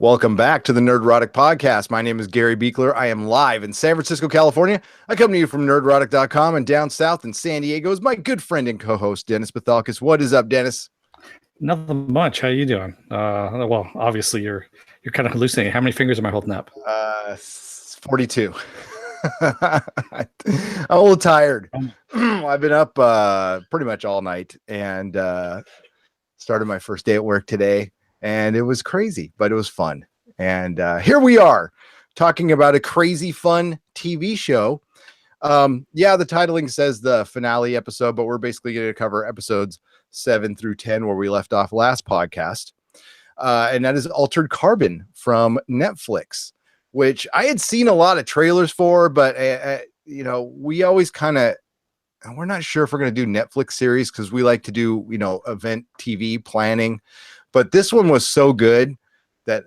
Welcome back to the Nerdrotic Podcast. My name is Gary Buechler. I am live in San Francisco, California. I come to you from nerdrotic.com, and down south in San Diego is my good friend and co-host, Dennis Bithoulkas. What is up, Dennis? Nothing much. How you doing? Well, obviously you're kind of hallucinating. How many fingers am I holding up? 42. I'm a little tired. I've been up pretty much all night and started my first day at work today. And it was crazy, but it was fun. And here we are talking about a crazy fun TV show. Yeah, the titling says the finale episode, but we're basically going to cover episodes 7 through 10 where we left off last podcast. And that is Altered Carbon from Netflix, which I had seen a lot of trailers for, but we always we're not sure if we're going to do Netflix series because we like to do, event TV planning. But this one was so good that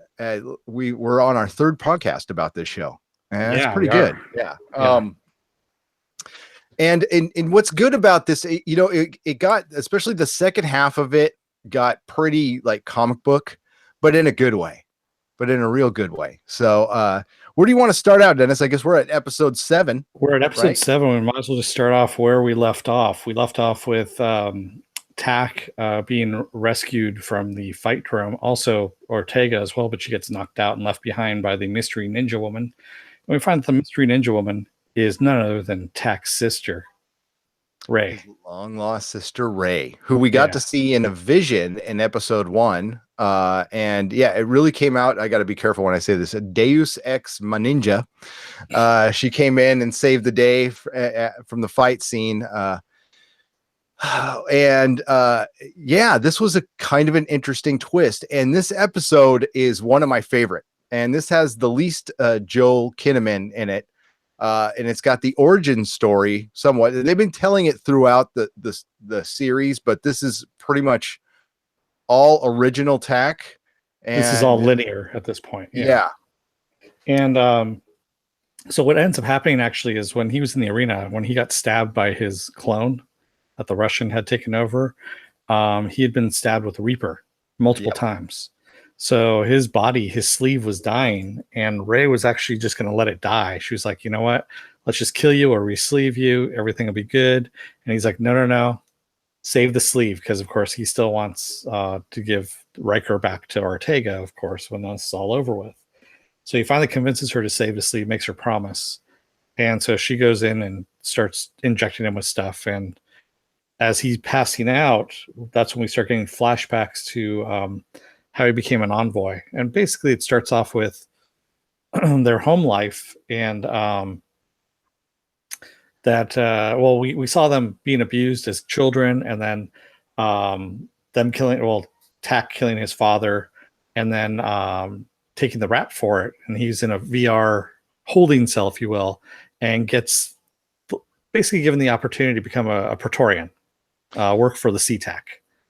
we were on our third podcast about this show. And that's pretty good. Yeah. And what's good about this, it got, especially the second half of it, got pretty like comic book, but in a good way, but in a real good way. So where do you want to start out, Dennis? I guess we're at episode 7. We're at episode 7. We might as well just start off where we left off. We left off with Tak being rescued from the fight room, also Ortega as well, but she gets knocked out and left behind by the mystery ninja woman. And we find that the mystery ninja woman is none other than Tak's sister, Ray. His long lost sister Ray, who we got to see in a vision in episode 1. And yeah, it really came out. I got to be careful when I say this. A Deus Ex Machina. She came in and saved the day from the fight scene. This was a kind of an interesting twist. And this episode is one of my favorite. And this has the least Joel Kinnaman in it. And it's got the origin story somewhat. They've been telling it throughout the series, but this is pretty much all original Tak. And this is all linear at this point. Yeah. And so what ends up happening actually is when he was in the arena, when he got stabbed by his clone that the Russian had taken over, he had been stabbed with a Reaper multiple times. So his body, his sleeve was dying, and Ray was actually just going to let it die. She was like, you know what? Let's just kill you or re-sleeve you. Everything will be good. And he's like, no. Save the sleeve. Because, of course, he still wants to give Riker back to Ortega, of course, when this is all over with. So he finally convinces her to save the sleeve, makes her promise. And so she goes in and starts injecting him with stuff. And as he's passing out, that's when we start getting flashbacks to how he became an envoy. And basically it starts off with their home life and we saw them being abused as children, and then Tak killing his father, and then taking the rap for it. And he's in a VR holding cell, if you will, and gets basically given the opportunity to become a Praetorian, work for the CTAC.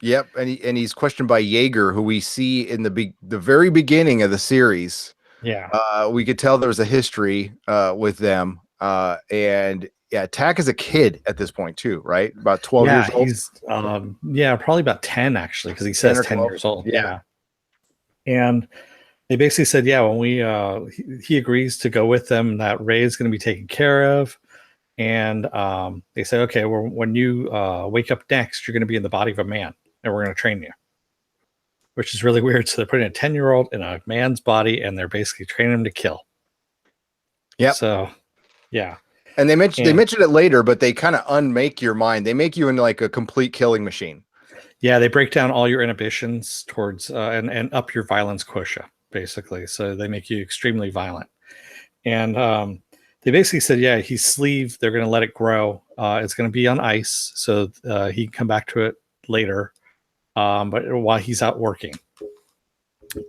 Yep, and he's questioned by Jaeger, who we see in the very beginning of the series. Yeah, we could tell there was a history with them, and Tak is a kid at this point too, right? About 12 years old. He's probably about 10 actually, because he says 10 years old. Yeah, and they basically said, when we he agrees to go with them, that Ray is going to be taken care of. And they say, okay, well, when you wake up next, you're going to be in the body of a man, and we're going to train you, which is really weird. So they're putting a 10-year-old in a man's body, and they're basically training him to kill. Yeah. So, yeah. And they mentioned it later, but they kind of unmake your mind. They make you into like a complete killing machine. Yeah, they break down all your inhibitions towards and up your violence quotient, basically. So they make you extremely violent. And they basically said, his sleeve, they're going to let it grow. It's going to be on ice, so he can come back to it later, but while he's out working.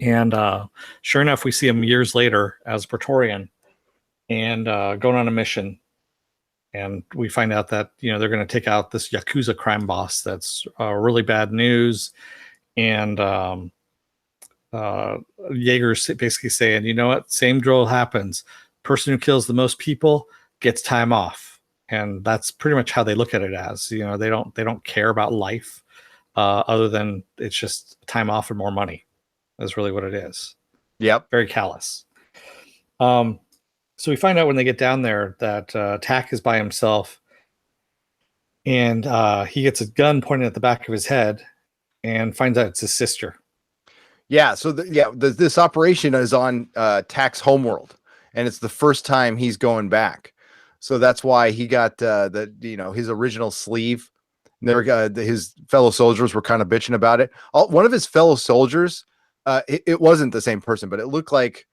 And sure enough, we see him years later as Praetorian and going on a mission. And we find out that, they're going to take out this Yakuza crime boss that's really bad news. And Jaeger's basically saying, you know what, same drill happens. Person who kills the most people gets time off. And that's pretty much how they look at it as. They don't care about life other than it's just time off and more money. That's really what it is. Yep. Very callous. So we find out when they get down there that Tack is by himself, and he gets a gun pointed at the back of his head and finds out it's his sister. Yeah. So this operation is on Tack's homeworld, and it's the first time he's going back. So that's why he got his original sleeve. His fellow soldiers were kind of bitching about it. One of his fellow soldiers, it wasn't the same person, but it looked like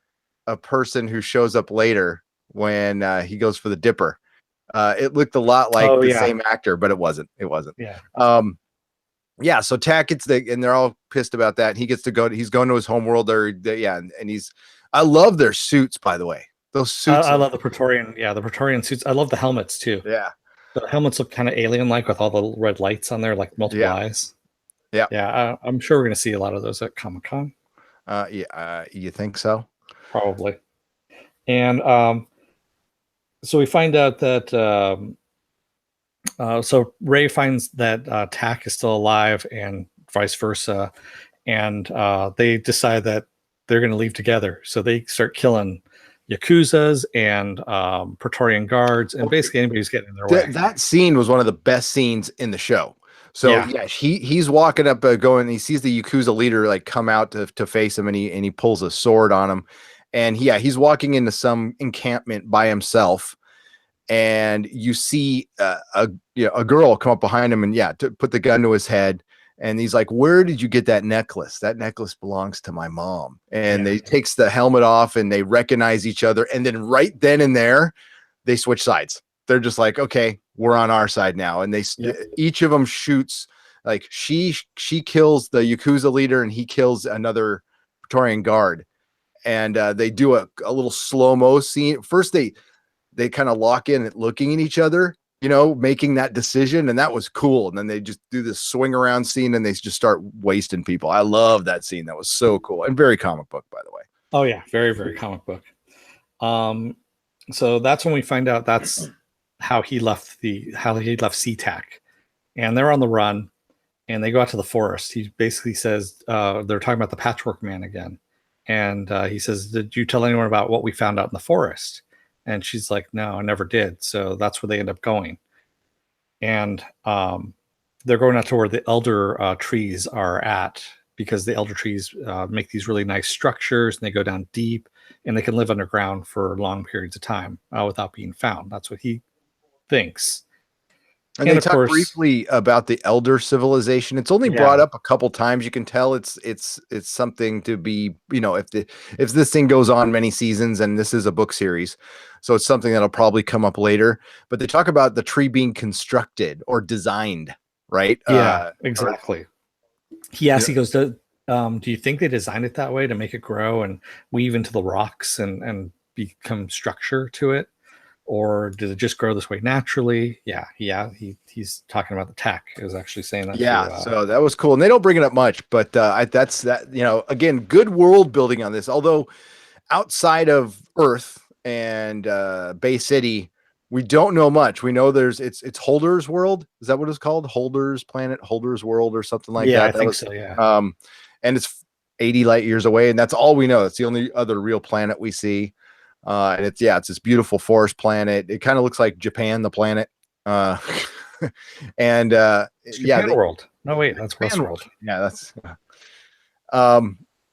a person who shows up later when he goes for the dipper. It looked a lot like the same actor, but it wasn't. Yeah. Yeah. So Tack gets and they're all pissed about that. He gets to go. He's going to his homeworld. And he's. I love their suits, by the way. Those suits. I love the Praetorian. Yeah, the Praetorian suits. I love the helmets too. Yeah. The helmets look kind of alien-like with all the red lights on there, like multiple eyes. Yeah. Yeah. I'm sure we're going to see a lot of those at Comic-Con. You think so? Probably. And so we find out that so Ray finds that Tack is still alive and vice versa. And they decide that they're going to leave together. So they start killing Yakuzas and Praetorian guards and basically anybody who's getting in their way. That scene was one of the best scenes in the show. So he's walking up, going. He sees the Yakuza leader like come out to face him, and he pulls a sword on him, and he's walking into some encampment by himself, and you see a girl come up behind him and to put the gun to his head, and he's like, "Where did you get that necklace? That necklace belongs to my mom." And they takes the helmet off, and they recognize each other, and then right then and there, they switch sides. They're just like, okay, we're on our side now. And each of them shoots, like she kills the Yakuza leader and he kills another Praetorian guard. And they do a little slow-mo scene. First, they kind of lock in at looking at each other, making that decision. And that was cool. And then they just do this swing around scene and they just start wasting people. I love that scene. That was so cool and very comic book, by the way. Oh yeah. Very, very comic book. So that's when we find out that's how he left SeaTac, and they're on the run, and they go out to the forest. He basically says they're talking about the Patchwork Man again, and he says, "Did you tell anyone about what we found out in the forest?" And she's like, "No, I never did." So that's where they end up going, and they're going out to where the elder trees are at, because the elder trees make these really nice structures, and they go down deep, and they can live underground for long periods of time without being found. That's what he thinks. And they talk briefly about the elder civilization. It's only brought up a couple times. You can tell it's something to be, if this thing goes on many seasons, and this is a book series, so it's something that'll probably come up later. But they talk about the tree being constructed or designed, right? Yeah, exactly. He goes, do you think they designed it that way to make it grow and weave into the rocks and become structure to it? Or did it just grow this way naturally? He's talking about the Tack. He was actually saying that. So that was cool. And they don't bring it up much, but that's that, again, good world building on this. Although outside of Earth and Bay City, we don't know much. We know it's Holder's World. Is that what it's called? Holder's Planet, Holder's World, or something like that? Yeah, I think so, yeah. And it's 80 light years away, and that's all we know. It's the only other real planet we see. And it's this beautiful forest planet. It kind of looks like Japan, the planet. And Japan World. No, wait, that's Westworld. Yeah, that's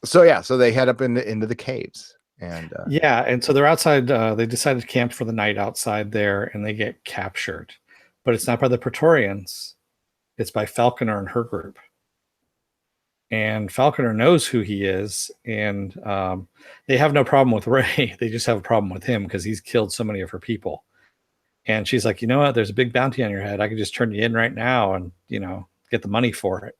so they head up into the caves. And and so they're outside. They decided to camp for the night outside there, and they get captured. But it's not by the Praetorians. It's by Falconer and her group. And Falconer knows who he is, and they have no problem with Ray. They just have a problem with him because he's killed so many of her people. And she's like, you know what? There's a big bounty on your head. I could just turn you in right now and, get the money for it.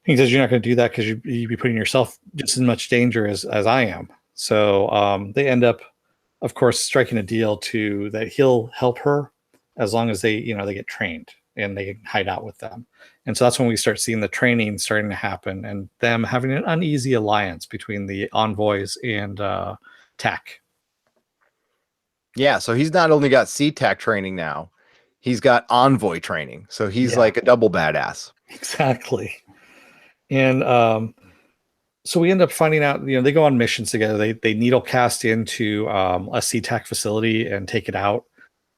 He says, you're not going to do that because you'd be putting yourself just as much danger as I am. So they end up, of course, striking a deal that he'll help her as long as they get trained and they hide out with them. And so that's when we start seeing the training starting to happen and them having an uneasy alliance between the envoys and Tack. Yeah, so he's not only got SeaTac training now, he's got envoy training. So he's like a double badass. Exactly. And So we end up finding out, they go on missions together. They needle cast into a SeaTac facility and take it out.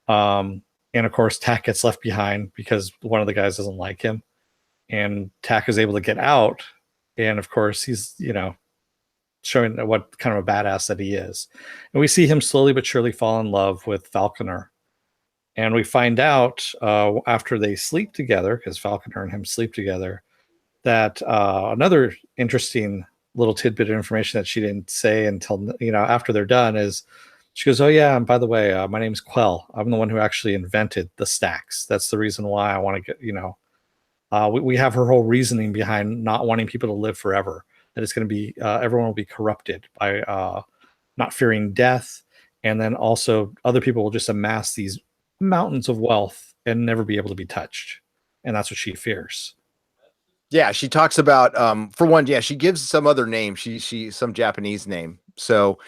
And of course, Tac gets left behind because one of the guys doesn't like him. And Tac is able to get out. And of course, he's, showing what kind of a badass that he is. And we see him slowly but surely fall in love with Falconer. And we find out after they sleep together, because Falconer and him sleep together, that another interesting little tidbit of information that she didn't say until after they're done is she goes, "Oh yeah, and by the way, my name's Quell. I'm the one who actually invented the stacks. That's the reason why I want to get we have her whole reasoning behind not wanting people to live forever. That it's going to be everyone will be corrupted by not fearing death, and then also other people will just amass these mountains of wealth and never be able to be touched, and that's what she fears." Yeah, she talks about for one, yeah, she gives some other name. She some Japanese name. So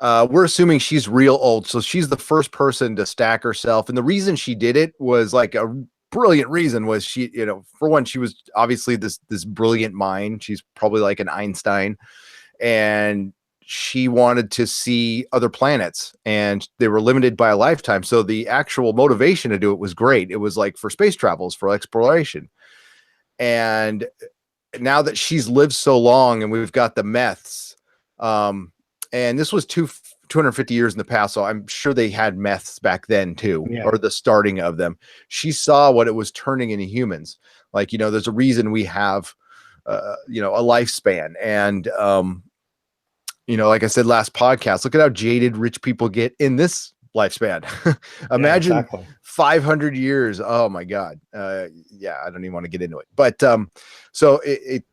we're assuming she's real old. So she's the first person to stack herself. And the reason she did it was like a brilliant reason was she, for one, she was obviously this brilliant mind. She's probably like an Einstein. And she wanted to see other planets, and they were limited by a lifetime. So the actual motivation to do it was great. It was like for space travels, for exploration. And now that she's lived so long and we've got the meths, and this was 250 years in the past, so I'm sure they had meths back then too, or the starting of them. She saw what it was turning into humans. Like, there's a reason we have, a lifespan. And, like I said, last podcast, look at how jaded rich people get in this lifespan. Imagine 500 years. Oh my God. Yeah, I don't even want to get into it. But so it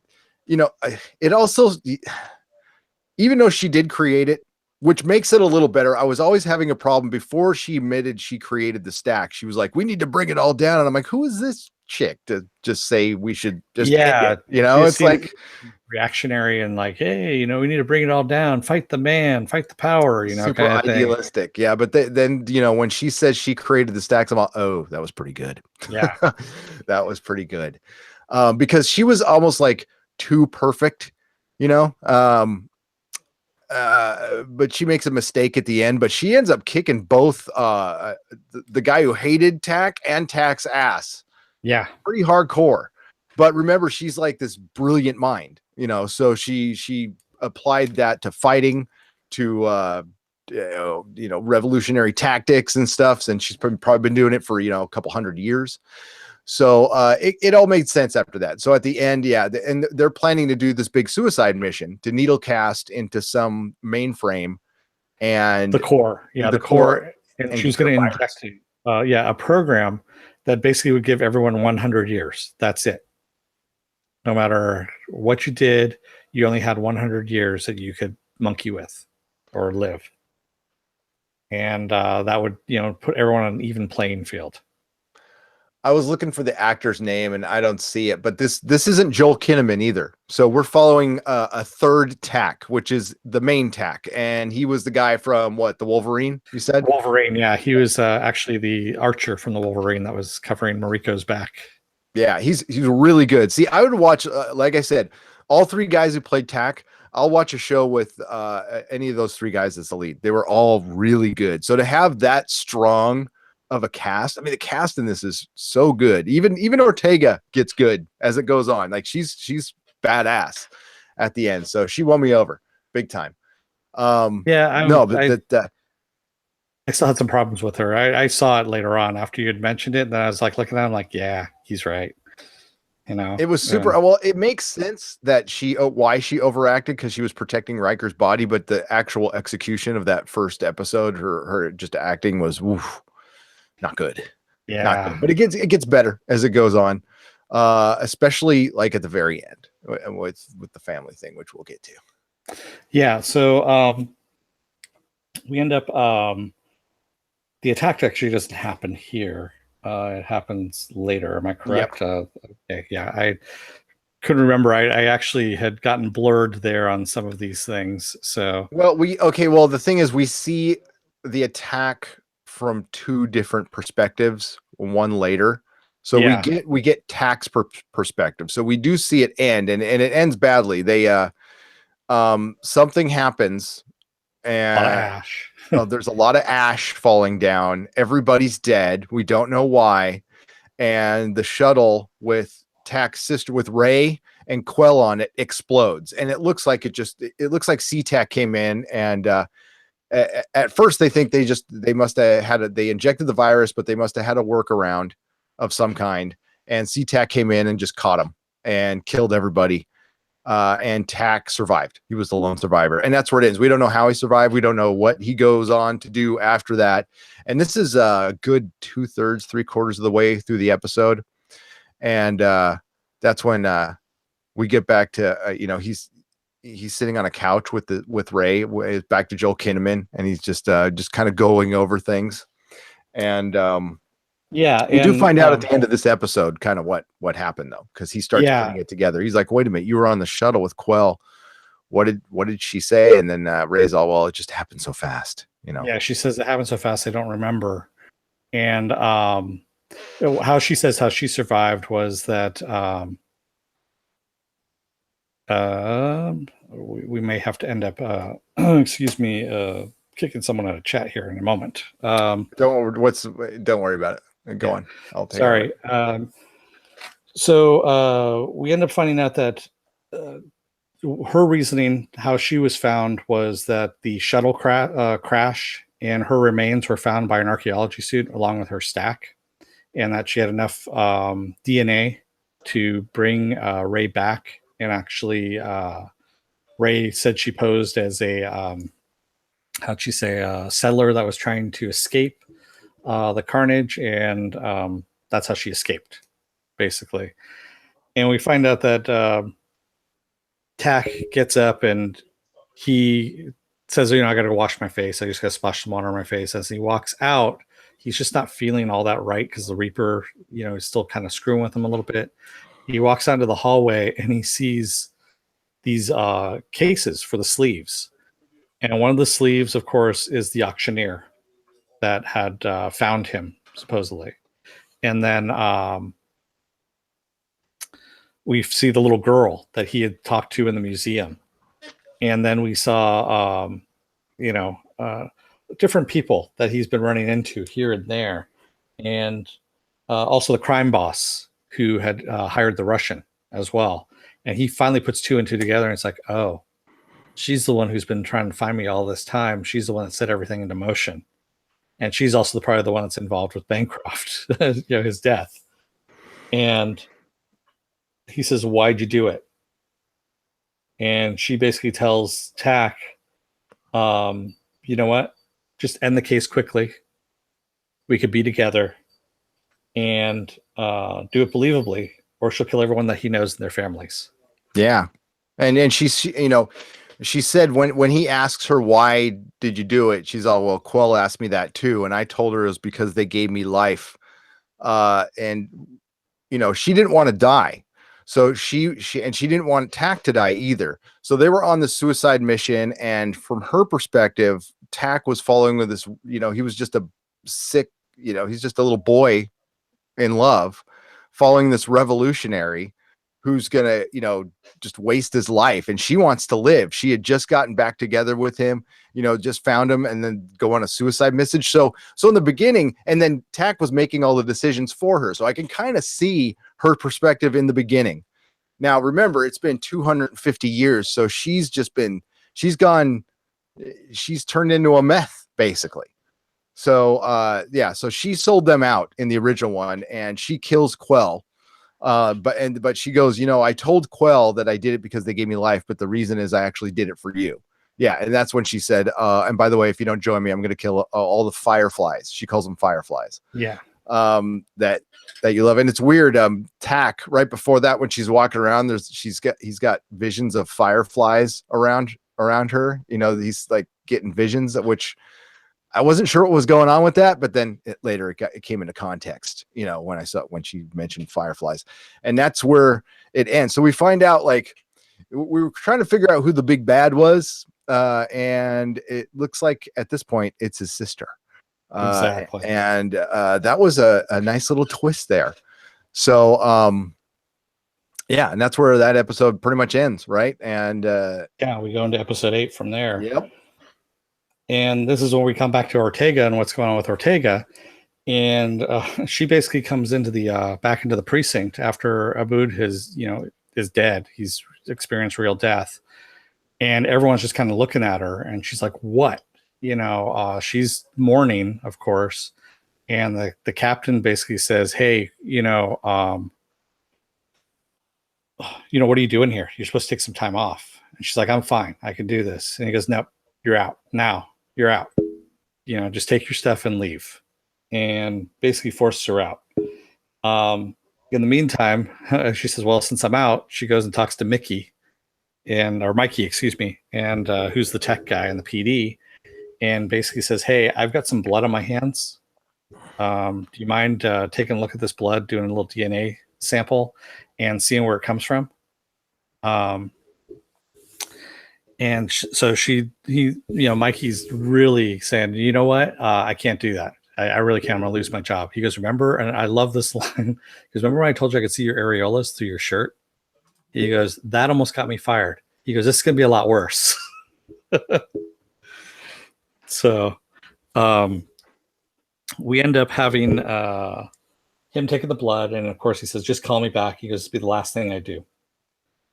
also, even though she did create it, which makes it a little better, I was always having a problem before she admitted she created the stack. She was like, "We need to bring it all down." And I'm like, who is this chick to just say we should just end it? It's like reactionary and like, hey, we need to bring it all down, fight the man, fight the power, super kind of idealistic thing. Yeah, but then when she says she created the stacks, I'm all, oh, that was pretty good. Yeah. That was pretty good. Because she was almost like too perfect, but she makes a mistake at the end, but she ends up kicking both the guy who hated Tac and Tac's ass. Yeah, pretty hardcore. But remember, she's like this brilliant mind, so she applied that to fighting, to revolutionary tactics and stuff, and she's probably been doing it for a couple hundred years. So it all made sense after that. So at the end, and they're planning to do this big suicide mission to needle cast into some mainframe, and the core, the core, and she's going to inject a program that basically would give everyone 100 years. That's it. No matter what you did, you only had 100 years that you could monkey with or live, and that would put everyone on an even playing field. I was looking for the actor's name and I don't see it, but this isn't Joel Kinnaman either. So we're following a third Tac, which is the main Tac, and he was the guy from the Wolverine, you said? Wolverine, yeah. He was actually the archer from the Wolverine that was covering Mariko's back. Yeah, he's really good. See, I would watch, like I said, all three guys who played Tac. I'll watch a show with any of those three guys as the lead. They were all really good. So to have that strong of a cast, I mean, the cast in this is so good. Even Ortega gets good as it goes on. Like she's badass at the end. So she won me over big time. I still had some problems with her. I saw it later on after you had mentioned it, and then I was like looking at it, I'm like, yeah, he's right. It was super. Well, it makes sense that why she overacted, because she was protecting Riker's body, but the actual execution of that first episode, her just acting was not good. Yeah, not good. But it gets better as it goes on, especially like at the very end with the family thing, which we'll get to. Yeah. So we end up the attack actually doesn't happen here. It happens later. Am I correct? Yep. Okay. Yeah. I couldn't remember. I actually had gotten blurred there on some of these things. So well, the thing is, we see the attack from two different perspectives, one later. So we get Tac's perspective. So we do see it end, and it ends badly. They something happens, A lot of and ash. there's a lot of ash falling down. Everybody's dead. We don't know why. And the shuttle with Tak's sister, with Ray and Quell on it, explodes. And it looks like it looks like SeaTac came in, and at first they think they must have they injected the virus, but they must have had a workaround of some kind. And SeaTac came in and just caught him and killed everybody. And Tack survived. He was the lone survivor, and that's where it ends. We don't know how he survived. We don't know what he goes on to do after that. And this is a good 2/3, 3/4 of the way through the episode, and that's when we get back to he's sitting on a couch with Ray, back to Joel Kinnaman, and he's just kind of going over things, and Yeah, we do find out at the end of this episode kind of what happened, though, because he starts putting it together. He's like, "Wait a minute, you were on the shuttle with Quell. What did she say?" And then Ray's all, "Well, it just happened so fast, you know." Yeah, she says it happened so fast I don't remember. And how she says how she survived was that we may have to end up excuse me, kicking someone out of chat here in a moment. Don't worry about it. Go on. I'll take Sorry. So we end up finding out that her reasoning, how she was found, was that the shuttle crash and her remains were found by an archaeology suit along with her stack, and that she had enough DNA to bring Ray back. And actually, Ray said she posed as a how'd she say, a settler that was trying to escape the carnage, and that's how she escaped, basically. And we find out that Tack gets up and he says, I got to wash my face. I just got to splash some water on my face. As he walks out, he's just not feeling all that right because the Reaper, is still kind of screwing with him a little bit. He walks out into the hallway and he sees these cases for the sleeves. And one of the sleeves, of course, is the auctioneer that had found him, supposedly. And then we see the little girl that he had talked to in the museum. And then we saw, different people that he's been running into here and there. And also the crime boss who had hired the Russian as well. And he finally puts two and two together. And it's like, oh, she's the one who's been trying to find me all this time. She's the one that set everything into motion. And she's also probably the one that's involved with Bancroft, his death. And he says, why'd you do it? And she basically tells Tack, you know what? Just end the case quickly. We could be together and do it believably, or she'll kill everyone that he knows and their families. Yeah. And she said when he asks her, why did you do it? She's all, well, Quell asked me that too. And I told her it was because they gave me life. And she didn't want to die. So she didn't want Tack to die either. So they were on the suicide mission. And from her perspective, Tack was following with this, he was just a sick, he's just a little boy in love, following this revolutionary who's gonna, just waste his life. And she wants to live. She had just gotten back together with him, just found him and then go on a suicide message. So in the beginning, and then Tack was making all the decisions for her. So I can kind of see her perspective in the beginning. Now, remember, it's been 250 years. So she's turned into a meth, basically. So, so she sold them out in the original one, and she kills Quell. But she goes, I told Quell that I did it because they gave me life, but the reason is I actually did it for you. Yeah. And that's when she said, and by the way, if you don't join me, I'm going to kill all the fireflies. She calls them fireflies. Yeah. That you love. And it's weird. Tack, right before that, when she's walking around, he's got visions of fireflies around her. He's like getting visions, which I wasn't sure what was going on with that, but then it came into context, when she mentioned fireflies, and that's where it ends. So we find out, like, we were trying to figure out who the big bad was. And it looks like at this point it's his sister. Exactly. And that was a nice little twist there. So, Yeah, and that's where that episode pretty much ends, right? And yeah, we go into episode 8 from there. Yep. And this is when we come back to Ortega and what's going on with Ortega. And she basically comes into the back into the precinct after Aboud is dead. He's experienced real death, and everyone's just kind of looking at her, and she's like, "What?" She's mourning, of course, and the captain basically says, "Hey, what are you doing here? You're supposed to take some time off." And she's like, "I'm fine. I can do this." And he goes, "Nope, you're out now. You're out. Just take your stuff and leave." And basically forces her out. In the meantime, she says, "Well, since I'm out," she goes and talks to Mikey or Mikey, excuse me, and who's the tech guy in the PD, and basically says, "Hey, I've got some blood on my hands. Do you mind taking a look at this blood, doing a little DNA sample, and seeing where it comes from?" So Mikey's really saying, "You know what? I can't do that. I really can't. I'm going to lose my job." He goes, "Remember," and I love this line, because remember when I told you I could see your areolas through your shirt? He goes, "That almost got me fired." He goes, "This is going to be a lot worse." So we end up having him taking the blood. And of course he says, "Just call me back." He goes, "It'll be the last thing I do."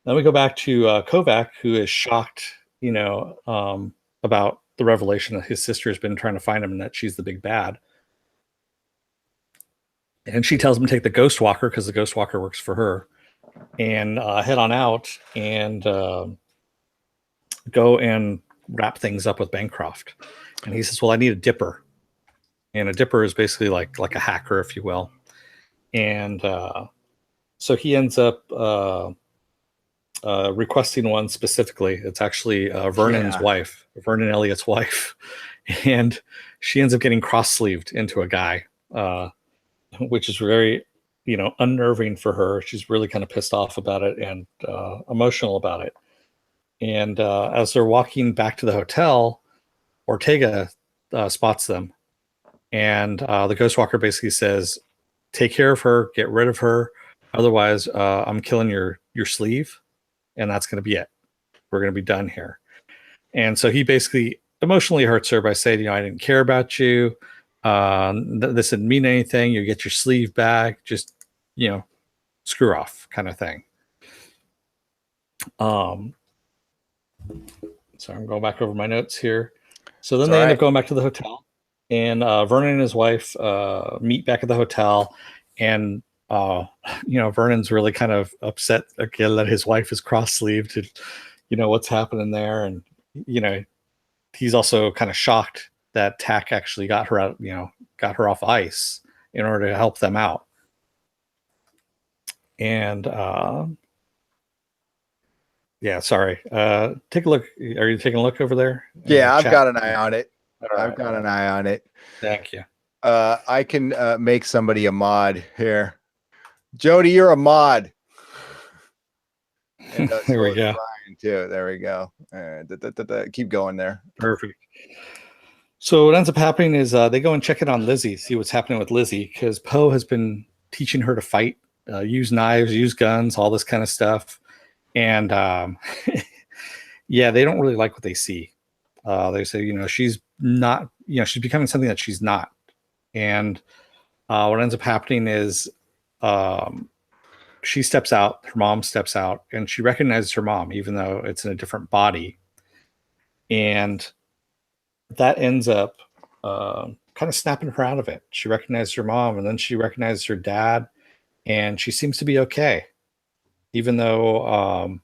Then we go back to Kovac, who is shocked, about the revelation that his sister has been trying to find him and that she's the big bad. And she tells him to take the Ghost Walker, because the Ghost Walker works for her, and head on out and go and wrap things up with Bancroft. And he says, "Well, I need a dipper." And a dipper is basically like a hacker, if you will. And so he ends up requesting one specifically. It's actually Vernon's wife, Vernon Elliott's wife. And she ends up getting cross-sleeved into a guy, which is very, unnerving for her. She's really kind of pissed off about it and emotional about it. And as they're walking back to the hotel, Ortega spots them. And the Ghost Walker basically says, "Take care of her, get rid of her. Otherwise, I'm killing your sleeve. And that's going to be it. We're going to be done here." And so he basically emotionally hurts her by saying, "I didn't care about you. This didn't mean anything. You get your sleeve back. Just, screw off," kind of thing. So I'm going back over my notes here. So then they end up going back to the hotel, and Vernon and his wife meet back at the hotel, and Vernon's really kind of upset again that his wife is cross-sleeved, and what's happening there. And he's also kind of shocked that Tack actually got her out, got her off ice in order to help them out. And sorry, take a look. Are you taking a look over there? Yeah, I've got an eye on it. I've got an eye on it. Thank you. I can make somebody a mod here. Jody, you're a mod. And, there we go. Brian too. There we go. Keep going there. Perfect. So what ends up happening is they go and check in on Lizzie, see what's happening with Lizzie, because Poe has been teaching her to fight, use knives, use guns, all this kind of stuff. And they don't really like what they see. They say, she's not, she's becoming something that she's not. And what ends up happening is she steps out, her mom steps out, and she recognizes her mom, even though it's in a different body. And that ends up kind of snapping her out of it. She recognizes her mom, and then she recognizes her dad, and she seems to be okay, even though,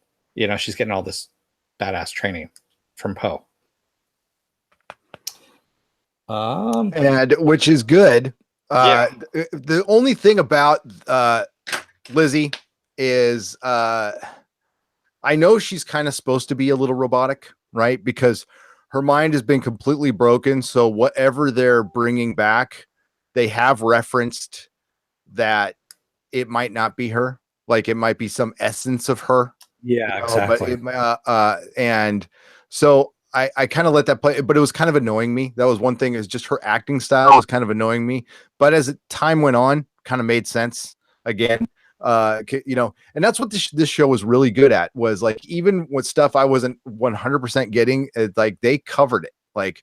she's getting all this badass training from Poe. And which is good. The only thing about Lizzie is I know she's kind of supposed to be a little robotic, right? Because her mind has been completely broken. So whatever they're bringing back, they have referenced that it might not be her. Like it might be some essence of her. Yeah, exactly. And so I kind of let that play, but it was kind of annoying me. That was one thing, is just her acting style was kind of annoying me. But as time went on, kind of made sense again. And that's what this show was really good at, was like, even with stuff I wasn't 100% getting, like they covered it. Like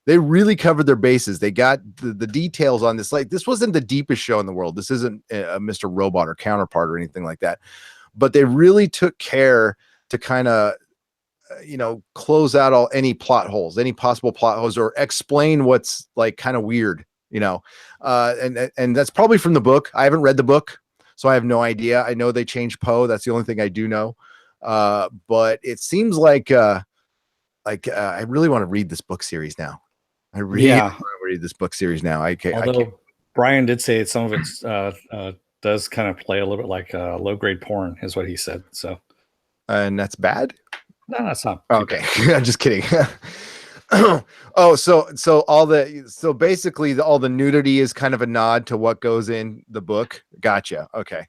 they really covered their bases. They got the details on this. Like this wasn't the deepest show in the world. This isn't a Mr. Robot or Counterpart or anything like that, but they really took care to kind of, close out any plot holes, any possible plot holes, or explain what's like kind of weird, and that's probably from the book. I haven't read the book, so I have no idea. I know they changed Poe. That's the only thing I do know. But it seems like I really want to read this book series now. I really want to read this book series now. Although Brian did say some of it does kind of play a little bit like low grade porn, is what he said. So, and that's bad. No, that's not okay. I'm just kidding. So basically all the nudity is kind of a nod to what goes in the book. Gotcha. Okay.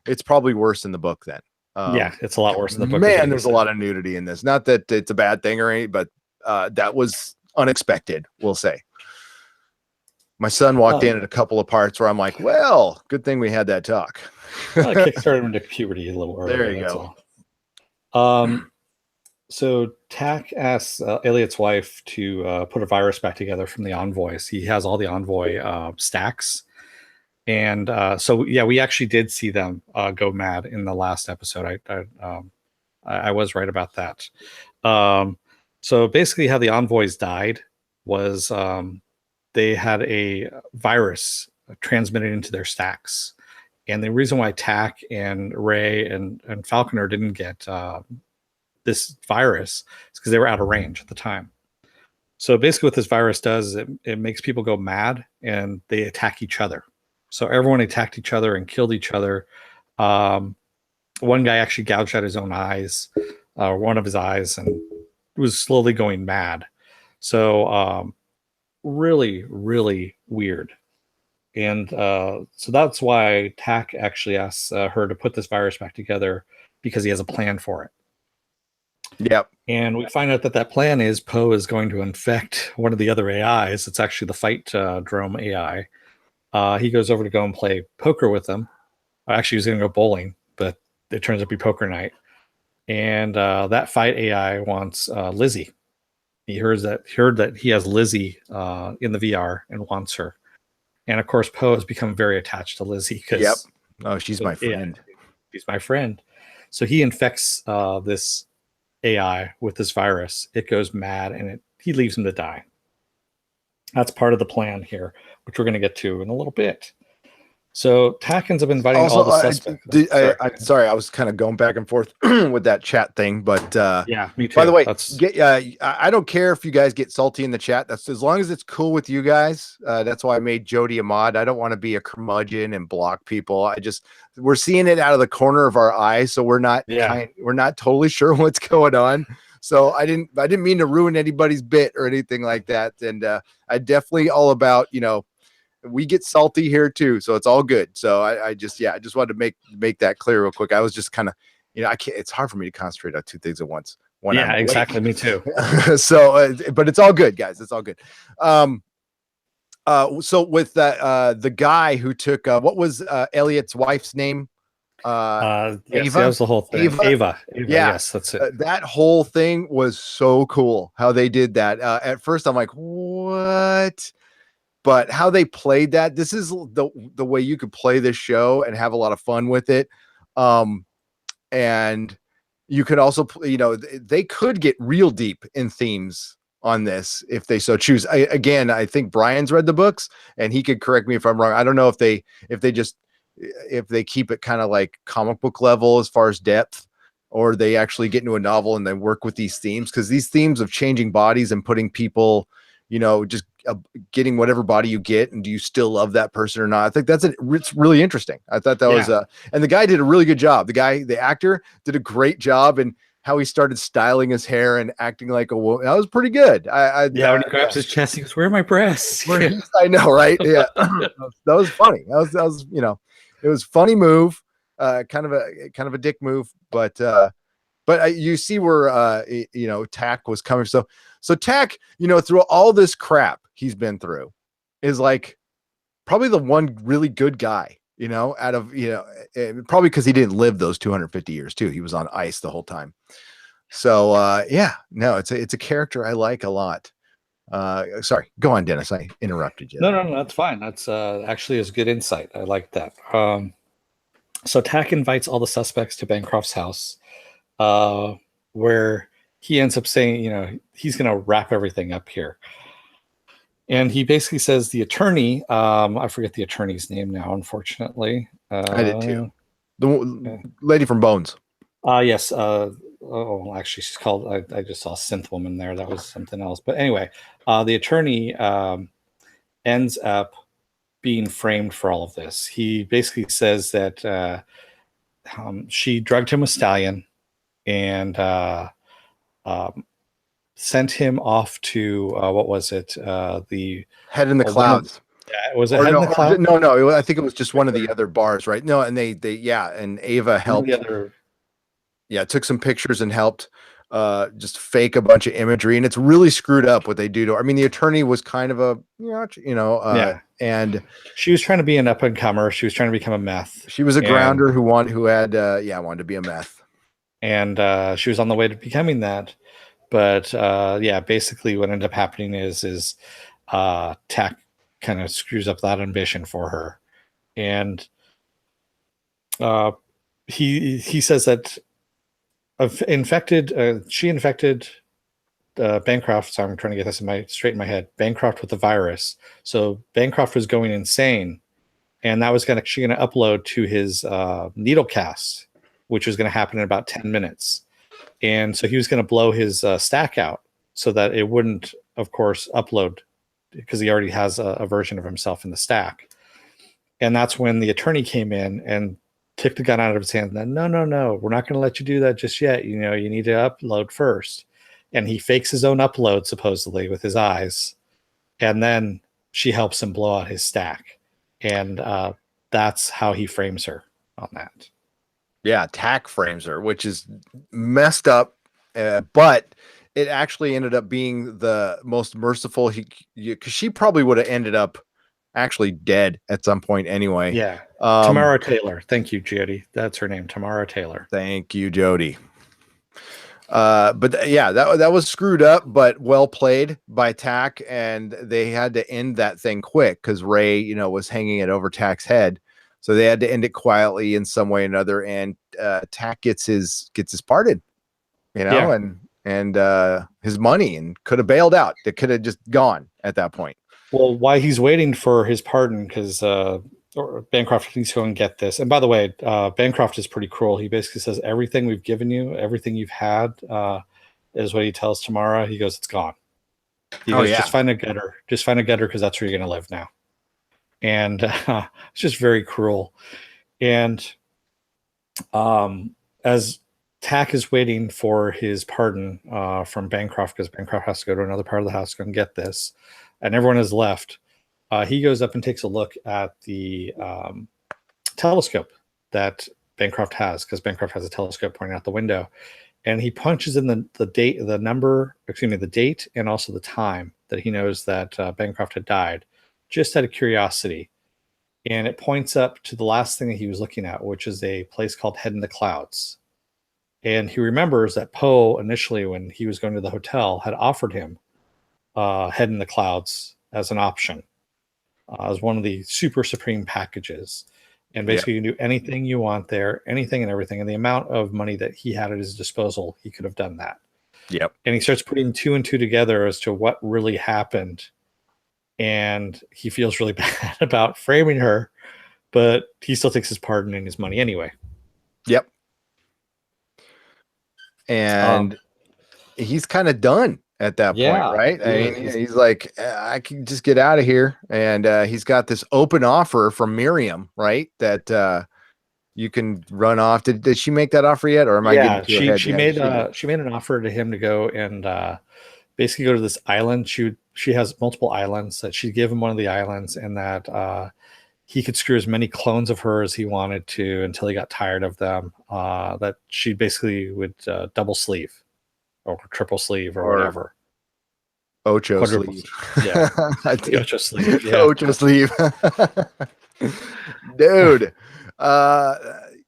It's probably worse in the book then. Yeah, it's a lot worse in the book. Man, there's a lot of nudity in this. Not that it's a bad thing or anything, but that was unexpected, we'll say. My son walked in at a couple of parts where I'm like, well, good thing we had that talk. I kickstarted into puberty a little earlier. There you go. So Tack asks Elliot's wife to put a virus back together from the envoys. He has all the envoy stacks. And we actually did see them go mad in the last episode. I was right about that. So basically how the envoys died was they had a virus transmitted into their stacks. And the reason why Tack and Ray and Falconer didn't get this virus is because they were out of range at the time. So basically what this virus does is it makes people go mad and they attack each other. So everyone attacked each other and killed each other. One guy actually gouged out his own eyes, one of his eyes, and was slowly going mad. So really, really weird. And so that's why Tack actually asks her to put this virus back together, because he has a plan for it. Yep. And we find out that plan is Poe is going to infect one of the other AIs. It's actually the fight drone AI. He goes over to go and play poker with them. Actually, he was going to go bowling, but it turns out to be poker night. And that fight AI wants Lizzie. He heard that he has Lizzie in the VR and wants her. And of course, Poe has become very attached to Lizzie. Yep. Oh, she's my friend. She's my friend. So he infects this AI with this virus. It goes mad and he leaves him to die. That's part of the plan here, which we're going to get to in a little bit. So Tack ends up inviting all the suspects. Sorry, I was kind of going back and forth with that chat thing, but yeah, me too. By the way, I don't care if you guys get salty in the chat. That's as long as it's cool with you guys. That's why I made Jody a mod. I don't want to be a curmudgeon and block people. We're seeing it out of the corner of our eyes, so we're not totally sure what's going on. So I didn't mean to ruin anybody's bit or anything like that. And I definitely all about, we get salty here too, so it's all good. So I just wanted to make that clear real quick. I was just kind of, I can't. It's hard for me to concentrate on two things at once. Yeah, exactly. Me too. So, but it's all good, guys. It's all good. So with that, the guy who took what was Elliot's wife's name? Yes, Ava? that was the whole thing. Ava. Yeah, yes, that's it. That whole thing was so cool. How they did that. At first, I'm like, what? But how they played that, this is the way you could play this show and have a lot of fun with it. And you could also, they could get real deep in themes on this if they so choose. I think Brian's read the books and he could correct me if I'm wrong. I don't know if they keep it kind of like comic book level as far as depth, or they actually get into a novel and they work with these themes, because these themes of changing bodies and putting people, just getting whatever body you get, and do you still love that person or not? I think it's really interesting. I thought that was and the guy did a really good job. The actor did a great job, and how he started styling his hair and acting like a woman, that was pretty good. When he grabs his chest, he goes, "Where are my breasts?" I know, right? Yeah, that was funny. That was it was a funny move, kind of a dick move, but you see where Tack was coming. So Tack, through all this crap he's been through, is like probably the one really good guy. out of, probably because he didn't live those 250 years too. He was on ice the whole time. So yeah, no, it's a character I like a lot. Sorry, go on, Dennis. I interrupted you. No, that's fine. That's actually is good insight. I like that. So Tack invites all the suspects to Bancroft's house, where he ends up saying, he's going to wrap everything up here. And he basically says the attorney, I forget the attorney's name now, unfortunately. I did too. The lady from Bones. Yes. Actually, she's called, I just saw Synth Woman there. That was something else. But anyway, the attorney ends up being framed for all of this. He basically says that she drugged him with Stallion and sent him off to what was it? The Head in the Clouds. Was it Head in the Clouds? No. I think it was just one of the other bars, right? No, and they and Ava helped. Took some pictures and helped just fake a bunch of imagery, and it's really screwed up what they do to her. I mean, the attorney was kind of and she was trying to be an up and comer. She was trying to become a meth. She was a grounder who wanted to be a meth, and she was on the way to becoming that. But basically what ended up happening is Tack kind of screws up that ambition for her. And he says that she infected Bancroft. So I'm trying to get this straight in my head. Bancroft with the virus. So Bancroft was going insane. And that was actually going to upload to his needle cast, which was going to happen in about 10 minutes. And so he was going to blow his stack out so that it wouldn't, of course, upload because he already has a version of himself in the stack. And that's when the attorney came in and took the gun out of his hand. And then, no, we're not going to let you do that just yet. You need to upload first. And he fakes his own upload, supposedly, with his eyes. And then she helps him blow out his stack. And that's how he frames her on that. Yeah, Tack frames her, which is messed up, but it actually ended up being the most merciful. Because she probably would have ended up actually dead at some point anyway. Yeah, Tamara Taylor. Thank you, Jody. That's her name, Tamara Taylor. Thank you, Jody. But that was screwed up, but well played by Tack, and they had to end that thing quick because Ray, was hanging it over Tack's head. So they had to end it quietly in some way or another, and Tack gets his pardon, and his money, and could have bailed out. It could have just gone at that point. Well, why he's waiting for his pardon, because Bancroft needs to go and get this. And by the way, Bancroft is pretty cruel. He basically says, everything we've given you, everything you've had, is what he tells Tamara. He goes, it's gone. He goes, just find a gutter. Just find a gutter, because that's where you're going to live now. And it's just very cruel. And as Tack is waiting for his pardon from Bancroft, because Bancroft has to go to another part of the house to go and get this, and everyone is left, he goes up and takes a look at the telescope that Bancroft has, because Bancroft has a telescope pointing out the window, and he punches in the date, the date, and also the time that he knows that Bancroft had died, just out of curiosity. And it points up to the last thing that he was looking at, which is a place called Head in the Clouds. And he remembers that Poe, initially, when he was going to the hotel, had offered him Head in the Clouds as an option, as one of the super supreme packages. And basically, you can do anything you want there, anything and everything. And the amount of money that he had at his disposal, he could have done that. Yep. And he starts putting two and two together as to what really happened. And he feels really bad about framing her, but he still takes his pardon and his money anyway. Yep. And he's kind of done at that point, right? I mean, he's like, I can just get out of here. And he's got this open offer from Miriam, right? That you can run off. Did she make that offer yet? Or am I getting too ahead? She made an offer to him to go and basically go to this island. She has multiple islands, that she'd give him one of the islands, and that he could screw as many clones of her as he wanted to until he got tired of them. That she basically would double sleeve or triple sleeve or whatever. Ocho sleeve. Yeah. Ocho sleeve. Yeah. Ocho sleeve. Dude.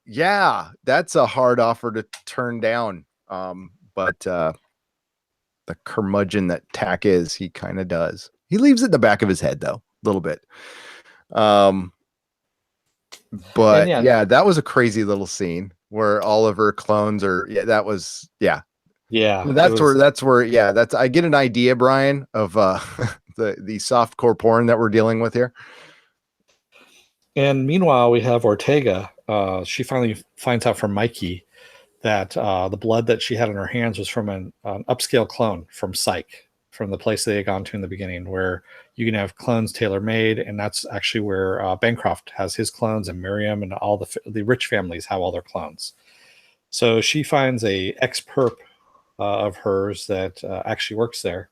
Yeah, that's a hard offer to turn down. But the curmudgeon that Tack is, he kind of does. He leaves it in the back of his head though, a little bit. But yeah, that was a crazy little scene where all of her clones are. Yeah, that was that's where I get an idea, Brian, of the softcore porn that we're dealing with here. And meanwhile, we have Ortega. She finally finds out from Mikey that the blood that she had in her hands was from an upscale clone from Psych, from the place they had gone to in the beginning, where you can have clones tailor-made, and that's actually where Bancroft has his clones, and Miriam and all the rich families have all their clones. So she finds a ex-perp of hers that actually works there,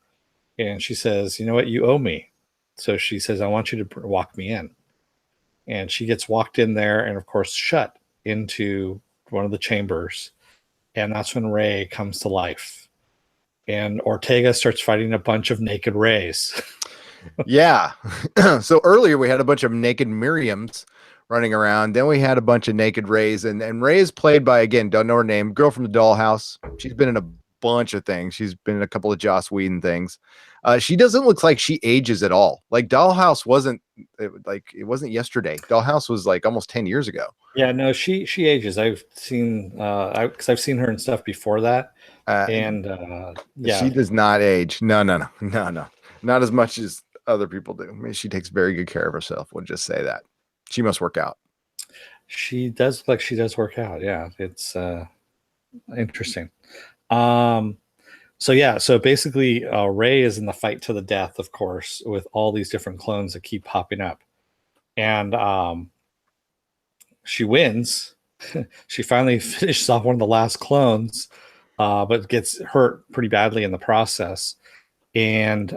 and she says, "You know what? You owe me." So she says, "I want you to walk me in." And she gets walked in there and, of course, shut into one of the chambers. And that's when Ray comes to life. And Ortega starts fighting a bunch of naked Rays. Yeah. So earlier we had a bunch of naked Miriams running around. Then we had a bunch of naked Rays. And Ray is played by, again, don't know her name, girl from the Dollhouse. She's been in a bunch of things. She's been in a couple of Joss Whedon things. She doesn't look like she ages at all. Like Dollhouse wasn't yesterday. Dollhouse was like almost 10 years ago. Yeah, no, she ages. I've seen because I've seen her and stuff before that. She does not age. No. Not as much as other people do. I mean, she takes very good care of herself. We'll just say that. She must work out. She does look like she does work out. Yeah, it's interesting. So basically, Ray is in the fight to the death, of course, with all these different clones that keep popping up. And she wins. She finally finishes off one of the last clones, but gets hurt pretty badly in the process. And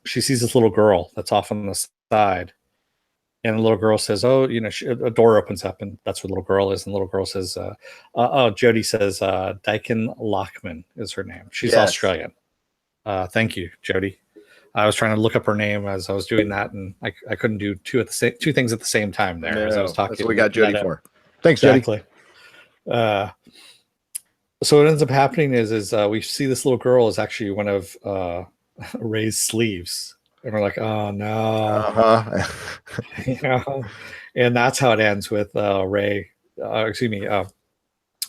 she sees this little girl that's off on the side. And the little girl says, "Oh, a door opens up, and that's where the little girl is." And the little girl says, Jody says, Dyken Lockman is her name. She's Australian. Thank you, Jody. I was trying to look up her name as I was doing that, and I couldn't do two things at the same time there as I was talking. That's what we got Jody for. Thanks, Jody. So what ends up happening is we see this little girl is actually one of Ray's sleeves. And we're like, oh no. And that's how it ends with Ray and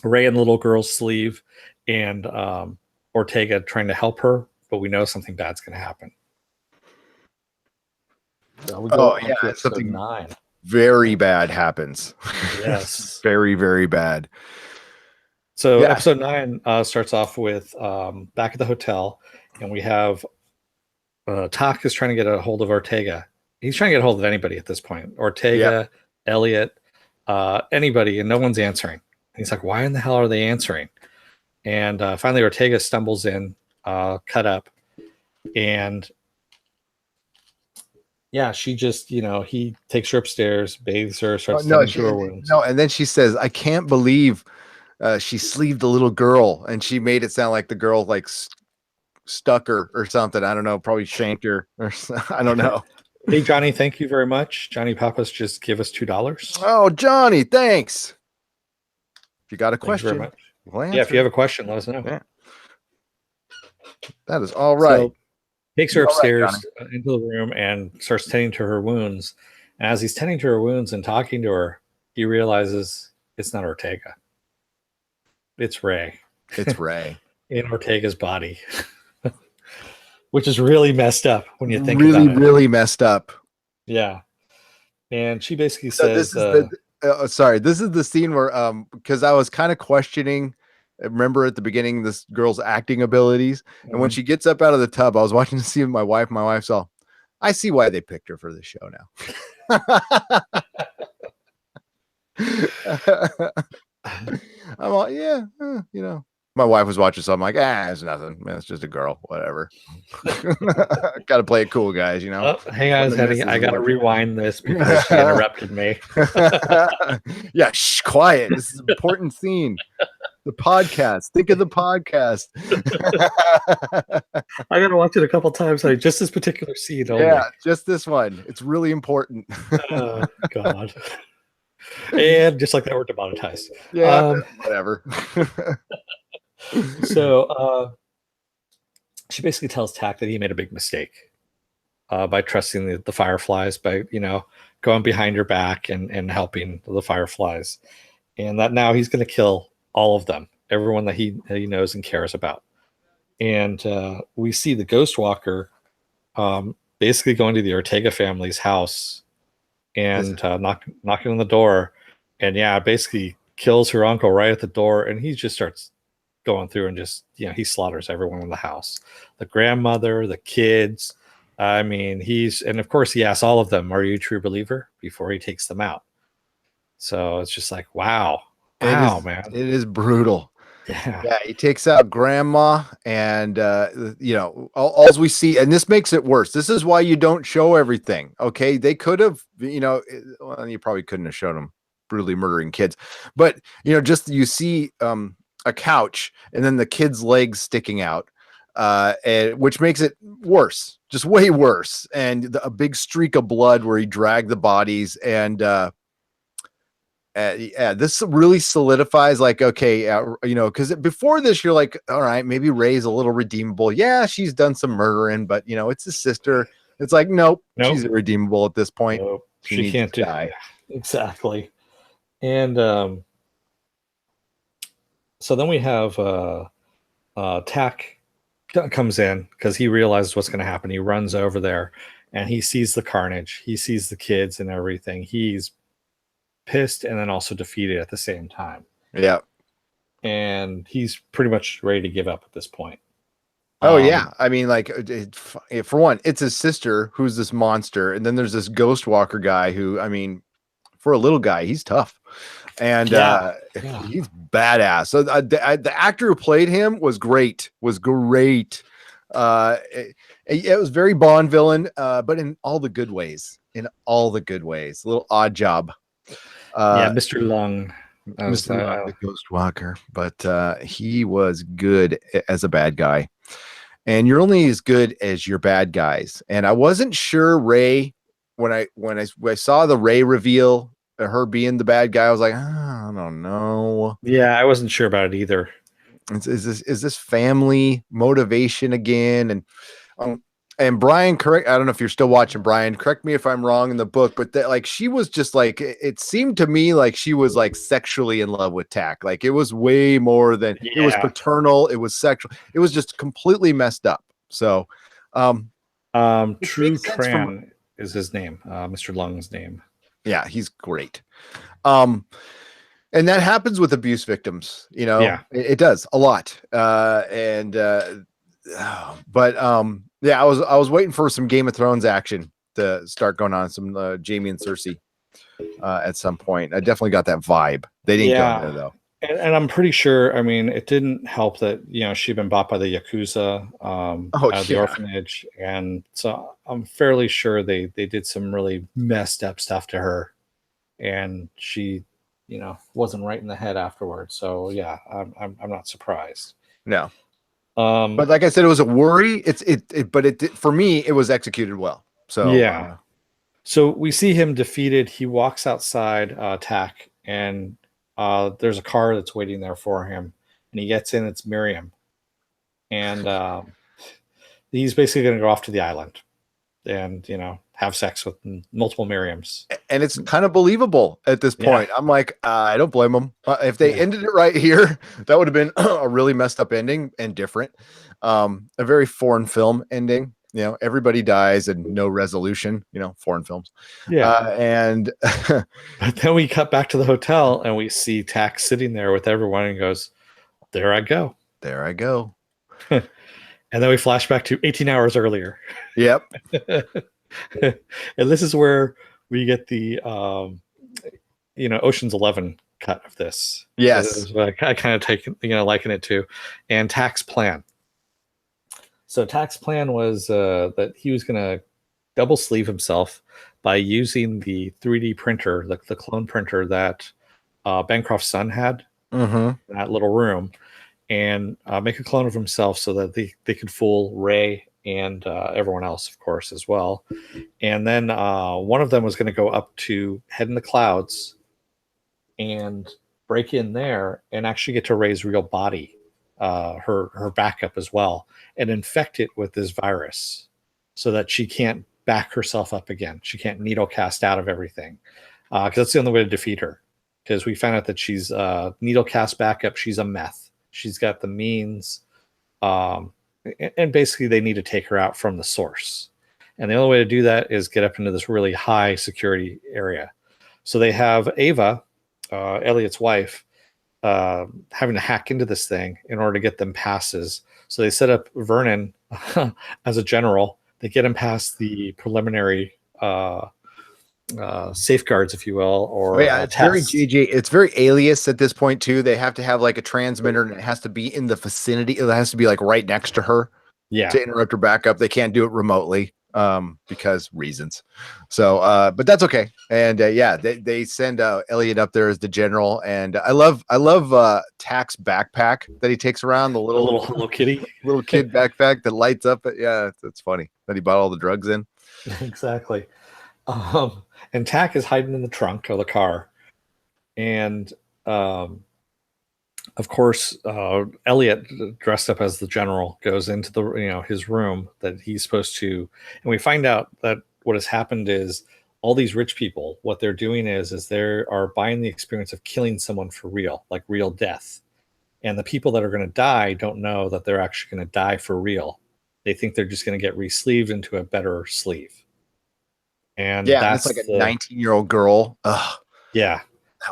the little girl's sleeve and Ortega trying to help her, but we know something bad's going to happen. So we go something 9. Very bad happens. Yes. Very, very bad. So episode 9 starts off with back at the hotel, and we have Tak is trying to get a hold of Ortega. He's trying to get a hold of anybody at this point. Ortega, Elliot, anybody, and no one's answering. And he's like, why in the hell are they answering? And finally Ortega stumbles in, cut up, and she just, he takes her upstairs, bathes her, starts tending to her wounds. No, and then she says, I can't believe she sleeved the little girl, and she made it sound like the girl like stuck her or something. I don't know, probably shanked her or I don't know. Hey Johnny, thank you very much. Johnny Papas just give us $2. Oh, Johnny, thanks. If you got a question, if you have a question, let us know. Yeah. That is all right. So, takes her upstairs into the room and starts tending to her wounds. And as he's tending to her wounds and talking to her, he realizes it's not Ortega. It's Ray. It's Ray. In Ortega's body. Which is really messed up when you think about it. Really messed up. Yeah. And she basically says... this is the scene where, because I was kind of questioning, remember at the beginning, this girl's acting abilities. And when she gets up out of the tub, I was watching to see my wife. My wife's all, I see why they picked her for the show now. I'm all, my wife was watching, so I'm like, it's nothing. Man, it's just a girl, whatever. Got to play it cool, guys, Hang on, I got to rewind this because she interrupted me. Yeah, quiet. This is an important scene. The podcast. Think of the podcast. I gotta watch it a couple times. Like just this particular scene only. Yeah, just this one. It's really important. God. And just like that, we're demonetized. Yeah, whatever. So she basically tells Tack that he made a big mistake by trusting the Fireflies, by going behind your back and helping the Fireflies, and that now he's going to kill all of them, everyone that he knows and cares about. And we see the Ghost Walker basically going to the Ortega family's house and knocking on the door, and basically kills her uncle right at the door, and he just starts going through and just he slaughters everyone in the house, the grandmother, the kids. I mean, and of course he asks all of them, "Are you a true believer?" before he takes them out. So it's just like, wow, man, it is brutal. Yeah, he takes out grandma, and all we see, and this makes it worse. This is why you don't show everything. Okay, they could have, well, you probably couldn't have shown them brutally murdering kids, but just you see a couch and then the kid's legs sticking out, which makes it worse, just way worse, and a big streak of blood where he dragged the bodies, and this really solidifies, like, okay, because before this you're like, all right, maybe Ray's a little redeemable. Yeah, she's done some murdering, but it's his sister. It's like, nope. She's irredeemable at this point. Nope. She can't die. Exactly. And so then we have Tack comes in because he realizes what's going to happen. He runs over there and he sees the carnage. He sees the kids and everything. He's pissed and then also defeated at the same time. Yeah. And he's pretty much ready to give up at this point. Oh, yeah. I mean, like, for one, it's his sister who's this monster. And then there's this Ghost Walker guy who, I mean, for a little guy, he's tough. And he's badass. So the actor who played him was great. It was very Bond villain, but in all the good ways. A little odd job. Mr. Lung. Mr. Lung, the Ghost Walker. But he was good as a bad guy. And you're only as good as your bad guys. And I wasn't sure Ray, when I saw the Ray reveal, her being the bad guy, I was like, I don't know. Yeah, I wasn't sure about it either. Is this family motivation again? And Brian, correct? I don't know if you're still watching, Brian. Correct me if I'm wrong in the book, but that, like, she was just like, it seemed to me like she was like sexually in love with Tack. Like, it was way more than it was paternal. It was sexual. It was just completely messed up. So, True Tran is his name, Mr. Lung's name. Yeah, he's great. And that happens with abuse victims, it does a lot. I was waiting for some Game of Thrones action to start going on, some Jaime and Cersei at some point. I definitely got that vibe. They didn't go there though. And I'm pretty sure, I mean, it didn't help that, she'd been bought by the Yakuza at the orphanage. And so I'm fairly sure they did some really messed up stuff to her. And she, wasn't right in the head afterwards. So yeah, I'm not surprised. No. But like I said, it was a worry. But for me, it was executed well. So yeah. So we see him defeated. He walks outside Tack, and there's a car that's waiting there for him, and he gets in. It's Miriam, and he's basically going to go off to the island, and have sex with multiple Miriams. And it's kind of believable at this point. Yeah. I'm like, I don't blame them. If they ended it right here, that would have been a really messed up ending and different. A very foreign film ending. Everybody dies and no resolution. Foreign films. Yeah. And but then we cut back to the hotel and we see Tack sitting there with everyone and goes, "There I go. There I go." And then we flash back to 18 hours earlier. Yep. And this is where we get the Ocean's 11 cut of this. Yes. I kind of take liken it to, and Tack's plan. So Tack's plan was that he was going to double sleeve himself by using the 3D printer, the clone printer that Bancroft's son had in that little room. and make a clone of himself so that they could fool Ray and everyone else, of course, as well. And then one of them was going to go up to head in the clouds and break in there and actually get to Ray's real body, her backup as well, and infect it with this virus so that she can't back herself up again. She can't needle cast out of everything, because that's the only way to defeat her. Because we found out that she's needle cast backup. She's a meth. She's got the means, and basically they need to take her out from the source. And the only way to do that is get up into this really high security area. So they have Ava, Elliot's wife, having to hack into this thing in order to get them passes. So they set up Vernon as a general. They get him past the preliminary safeguards, if you will, or it's very JJ. It's very Alias at this point too. They have to have like a transmitter, and it has to be in the vicinity. It has to be like right next to her, to interrupt her backup. They can't do it remotely because reasons. So, but that's okay. And they send Elliot up there as the general, and I love Tack's backpack that he takes around, the little Hello Kitty little kid backpack that lights up. Yeah, it's funny that he bought all the drugs in. Exactly. And Tack is hiding in the trunk of the car, and of course, Elliot, dressed up as the general, goes into the his room that he's supposed to, and we find out that what has happened is all these rich people, what they're doing is they are buying the experience of killing someone for real, like real death, and the people that are going to die don't know that they're actually going to die for real. They think they're just going to get re-sleeved into a better sleeve. And that's like a 19-year-old girl. Ugh. Yeah,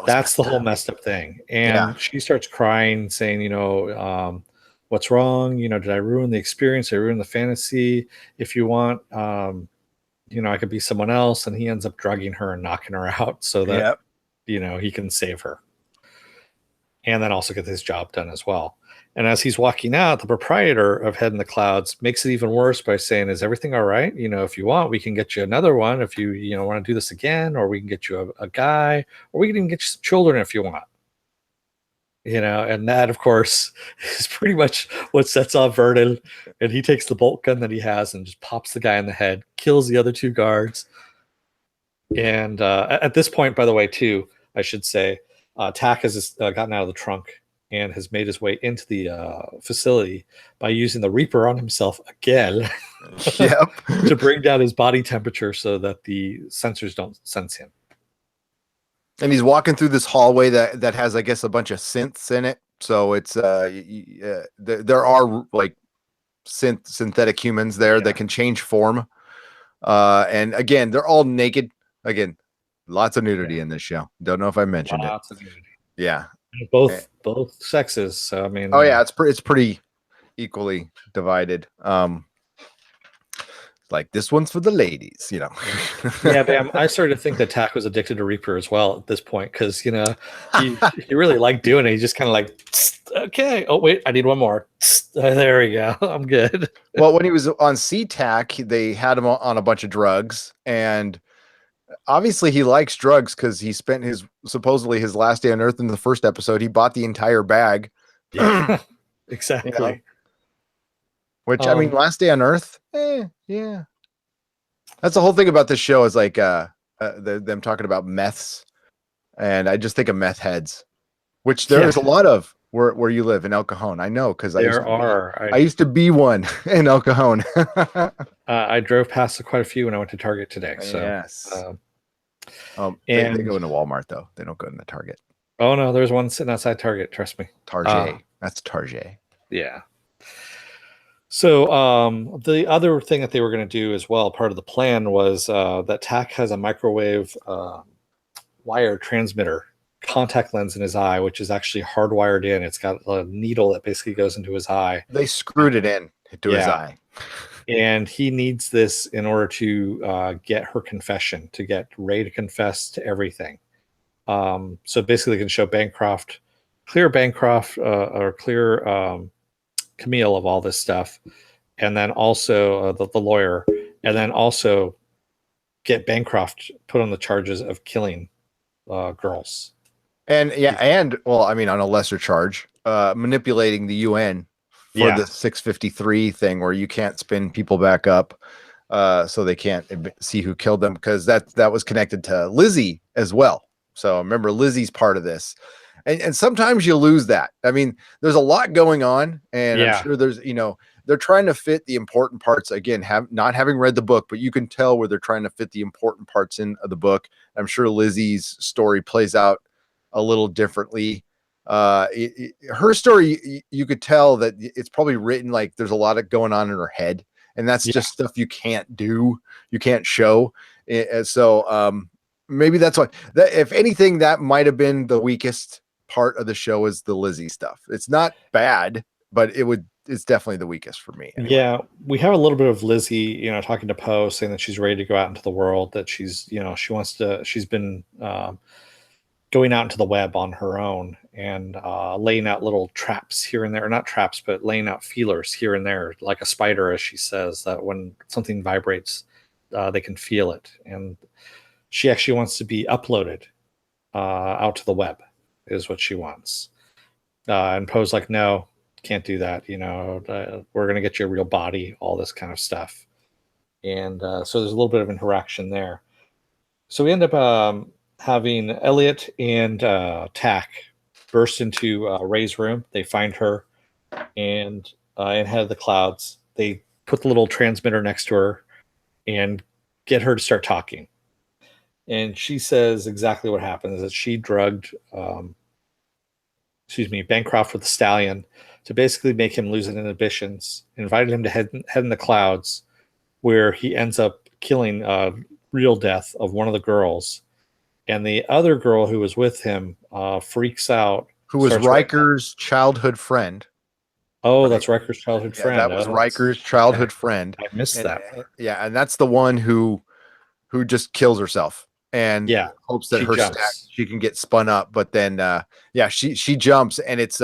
that's the whole messed up thing. And she starts crying, saying, what's wrong? Did I ruin the experience? Did I ruin the fantasy? If you want, I could be someone else. And he ends up drugging her and knocking her out so that, he can save her. And then also get his job done as well. And as he's walking out, the proprietor of Head in the Clouds makes it even worse by saying, is everything all right? If you want, we can get you another one if you want to do this again, or we can get you a guy, or we can even get you some children if you want. And that, of course, is pretty much what sets off Vernon. And he takes the bolt gun that he has and just pops the guy in the head, kills the other two guards. And at this point, by the way, too, I should say, Tack has gotten out of the trunk and has made his way into the facility by using the Reaper on himself again to bring down his body temperature so that the sensors don't sense him. And he's walking through this hallway that has, I guess, a bunch of synths in it. So it's there are like synthetic humans there that can change form. And again, they're all naked. Again, lots of nudity in this show. Don't know if I mentioned lots of nudity. Yeah. Both sexes. So I mean, it's pretty equally divided. Like this one's for the ladies, Yeah, I started to think that Tack was addicted to Reaper as well at this point, because he really liked doing it. He just kind of like, okay, oh wait, I need one more. There we go, I'm good. Well, when he was on SeaTac, they had him on a bunch of drugs, and obviously he likes drugs because he spent supposedly his last day on Earth in the first episode. He bought the entire bag. Yeah, exactly. Which I mean, last day on Earth, yeah. That's the whole thing about this show is like them talking about meths, and I just think of meth heads, which there is a lot of where you live in El Cajon. I know because I used to be one in El Cajon. I drove past quite a few when I went to Target today. So yes. They go into Walmart though. They don't go into Target. Oh no, there's one sitting outside Target. Trust me. Target. That's Target. Yeah. So the other thing that they were going to do as well, part of the plan was that Tack has a microwave wire transmitter contact lens in his eye, which is actually hardwired in. It's got a needle that basically goes into his eye. They screwed it in to his eye. And he needs this in order to get her confession, to get Ray to confess to everything. So basically they can show clear Bancroft or clear Camille of all this stuff, and then also the lawyer, and then also get Bancroft put on the charges of killing girls. And and well, I mean, on a lesser charge, manipulating the UN for Yeah. the 653 thing where you can't spin people back up so they can't see who killed them, because that was connected to Lizzie as well. So remember, Lizzie's part of this. And sometimes you lose that. I mean, there's a lot going on, and I'm Yeah. sure there's, they're trying to fit the important parts. Again, not having read the book, but you can tell where they're trying to fit the important parts in of the book. I'm sure Lizzie's story plays out a little differently. Her story, you could tell that it's probably written like there's a lot of going on in her head, and that's just stuff you can't do, you can't show. And so maybe that's why, that if anything, that might have been the weakest part of the show, is the Lizzie stuff. It's not bad, but it's definitely the weakest for me anyway. Yeah, we have a little bit of Lizzie, talking to Poe, saying that she's ready to go out into the world, that she's, she's been going out into the web on her own, and laying out little traps here and there, not traps, but laying out feelers here and there, like a spider, as she says, that when something vibrates, they can feel it. And she actually wants to be uploaded out to the web, is what she wants. And Poe's like, no, can't do that. We're going to get you a real body, all this kind of stuff. And so there's a little bit of interaction there. So we end up having Elliot and Tack burst into Ray's room. They find her and in Head of the Clouds. They put the little transmitter next to her and get her to start talking. And she says exactly what happened, is that she drugged, Bancroft with the stallion to basically make him lose his inhibitions, invited him to head in the clouds, where he ends up killing real death of one of the girls. And the other girl who was with him freaks out. Who was Riker's childhood friend. Oh, right? That's Riker's childhood friend. That was Riker's childhood friend. I missed that. And that's the one who just kills herself and hopes that her stack, she can get spun up. But then she jumps, and it's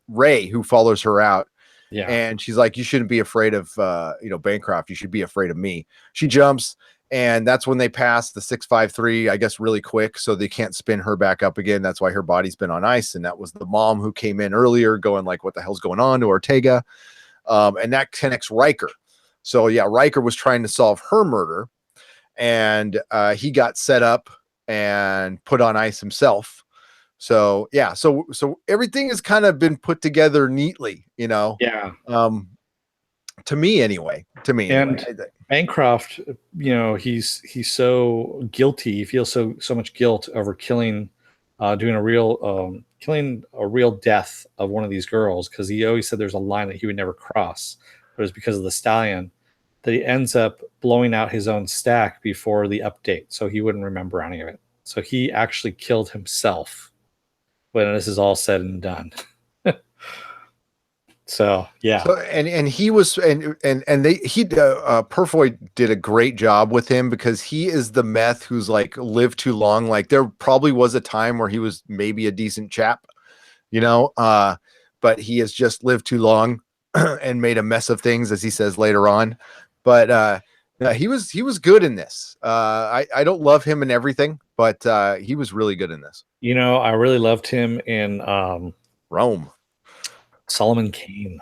Ray who follows her out. Yeah. And she's like, you shouldn't be afraid of Bancroft, you should be afraid of me. She jumps, and that's when they pass the 653, I guess, really quick, so they can't spin her back up again. That's why her body's been on ice. And that was the mom who came in earlier going like, what the hell's going on, to Ortega. And that connects Riker. So Riker was trying to solve her murder, and he got set up and put on ice himself. So so everything has kind of been put together neatly, to me anyway. And Bancroft, he's so guilty. He feels so much guilt over killing a real death of one of these girls, because he always said there's a line that he would never cross, but it's because of the stallion that he ends up blowing out his own stack before the update, so he wouldn't remember any of it. So he actually killed himself when this is all said and done. So and he was Purfoy did a great job with him, because he is the meth who's like lived too long. Like there probably was a time where he was maybe a decent chap, but he has just lived too long and made a mess of things, as he says later on. But he was good in this. I don't love him in everything, but he was really good in this. I really loved him in Rome. Solomon Kane.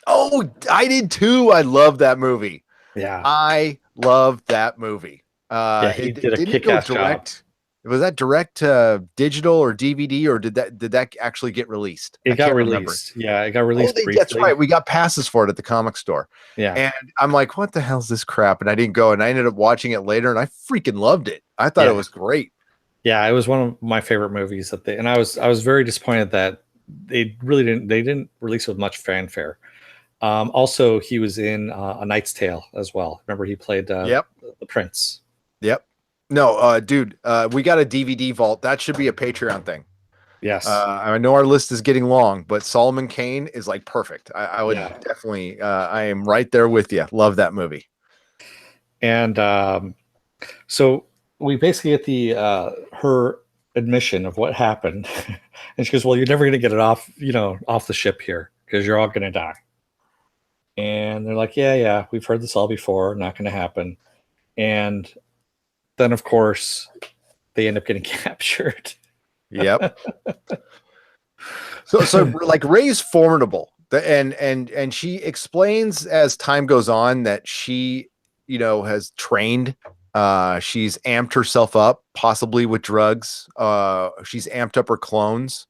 Oh, I did too. I love that movie. Yeah, I love that movie. He did a kick-ass job. Was that direct digital or DVD, or did that actually get released? It got released. Yeah, it got released. That's right. We got passes for it at the comic store. Yeah, and I'm like, what the hell's this crap? And I didn't go, and I ended up watching it later, and I freaking loved it. I thought it was great. Yeah, it was one of my favorite movies and I was very disappointed that they didn't release it with much fanfare. Also, he was in A Knight's Tale as well. Remember, he played the prince. Yep. No, dude, we got a DVD vault. That should be a Patreon thing. Yes. I know our list is getting long, but Solomon Kane is like perfect. I would definitely, I am right there with you. Love that movie. And so we basically get the her admission of what happened. And she goes, well, you're never going to get it off the ship here, because you're all going to die. And they're like, yeah, we've heard this all before. Not going to happen. And then, of course, they end up getting captured. Yep. So like Ray's formidable. And she explains as time goes on that she, has trained. She's amped herself up, possibly with drugs. She's amped up her clones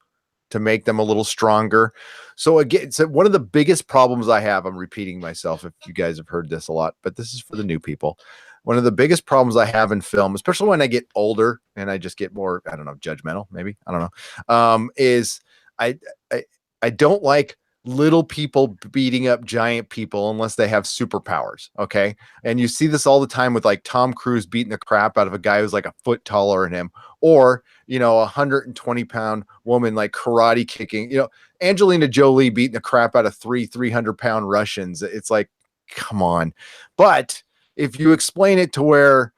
to make them a little stronger. So again, so one of the biggest problems I have, I'm repeating myself if you guys have heard this a lot, but this is for the new people. One of the biggest problems I have in film, especially when I get older and I just get more, I don't know, judgmental, maybe, I don't know, is I, I I don't like little people beating up giant people unless they have superpowers. Okay. And you see this all the time with like Tom Cruise beating the crap out of a guy who's like a foot taller than him, or, a 120-pound woman like karate kicking, Angelina Jolie beating the crap out of 300-pound Russians. It's like, come on. But if you explain it to where,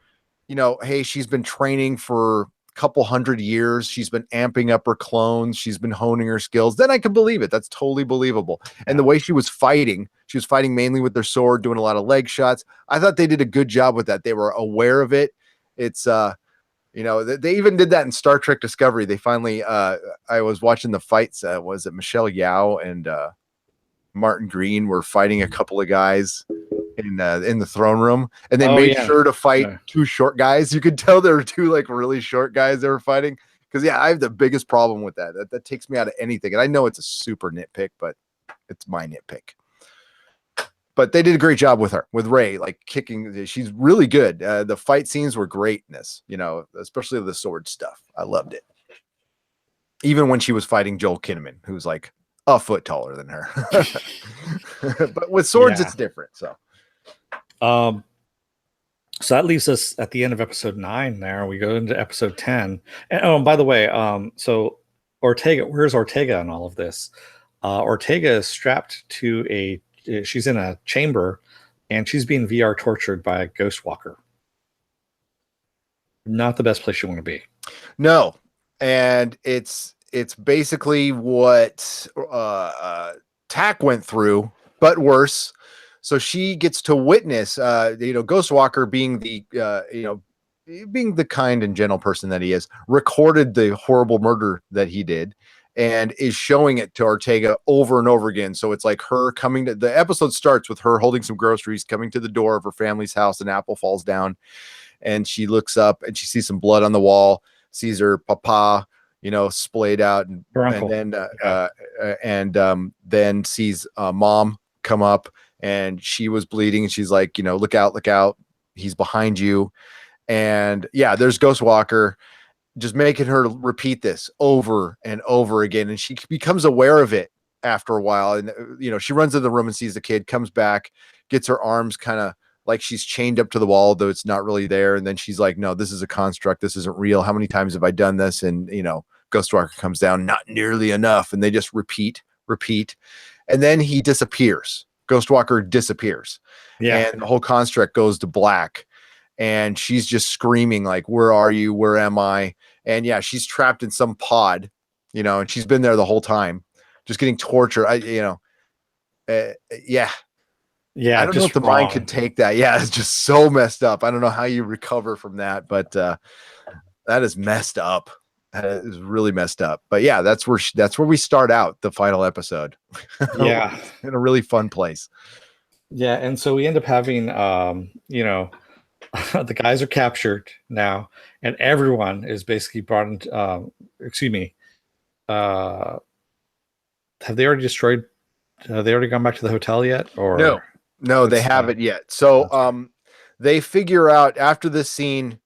hey, she's been training for couple 100 years, she's been amping up her clones, she's been honing her skills, then I can believe it. That's totally believable. And the way she was fighting mainly with their sword, doing a lot of leg shots. I thought they did a good job with that. They were aware of it. It's they even did that in Star Trek Discovery. They finally I was watching the fights, was it Michelle Yeoh and Martin Green were fighting a couple of guys in the throne room, and they made sure to fight two short guys. You could tell there were two like really short guys they were fighting, because I have the biggest problem with that takes me out of anything. And I know it's a super nitpick, but it's my nitpick. But they did a great job with Ray, like kicking. She's really good. The fight scenes were great in this, especially the sword stuff. I loved it, even when she was fighting Joel Kinnaman, who's like a foot taller than her. But with swords it's different. So that leaves us at the end of episode 9. There we go into episode 10. And by the way, so Ortega, where's Ortega in all of this? Ortega is strapped to she's in a chamber, and she's being VR tortured by a ghost walker. Not the best place you want to be. No. And it's basically what Tack went through, but worse. So she gets to witness, Ghostwalker being being the kind and gentle person that he is, recorded the horrible murder that he did and is showing it to Ortega over and over again. So it's like her coming to the episode starts with her holding some groceries, coming to the door of her family's house. An apple falls down and she looks up and she sees some blood on the wall, sees her papa, splayed out, and then sees mom come up. And she was bleeding, and she's like, look out, he's behind you. And there's Ghostwalker just making her repeat this over and over again. And she becomes aware of it after a while. And, she runs into the room and sees the kid, comes back, gets her arms kind of like she's chained up to the wall, though it's not really there. And then she's like, no, this is a construct. This isn't real. How many times have I done this? And, Ghostwalker comes down, not nearly enough. And they just repeat. And then he disappears. Ghostwalker disappears. Yeah. And the whole construct goes to black. And she's just screaming like, where are you? Where am I? And she's trapped in some pod, and she's been there the whole time, just getting tortured. I don't know if the mind could take that. Yeah. It's just so messed up. I don't know how you recover from that, but that is messed up. That is really messed up. But that's where we start out the final episode. Yeah. In a really fun place. Yeah. And so we end up having, the guys are captured now, and everyone is basically brought into, have they already destroyed, have they already gone back to the hotel yet? Or no, they haven't yet. So, they figure out after this scene,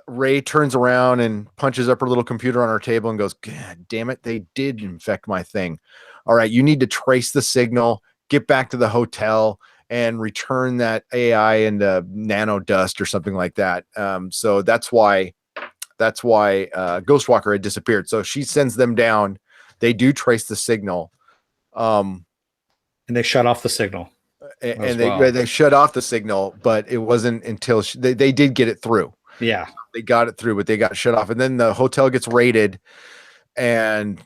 Ray turns around and punches up her little computer on her table and goes, God damn it, they did infect my thing. All right, you need to trace the signal, get back to the hotel, and return that AI into nano dust or something like that. So that's why Ghostwalker had disappeared. So she sends them down. They do trace the signal. And they shut off the signal. And they shut off the signal, but it wasn't until they did get it through. Yeah, they got it through, but they got shut off. And then the hotel gets raided, and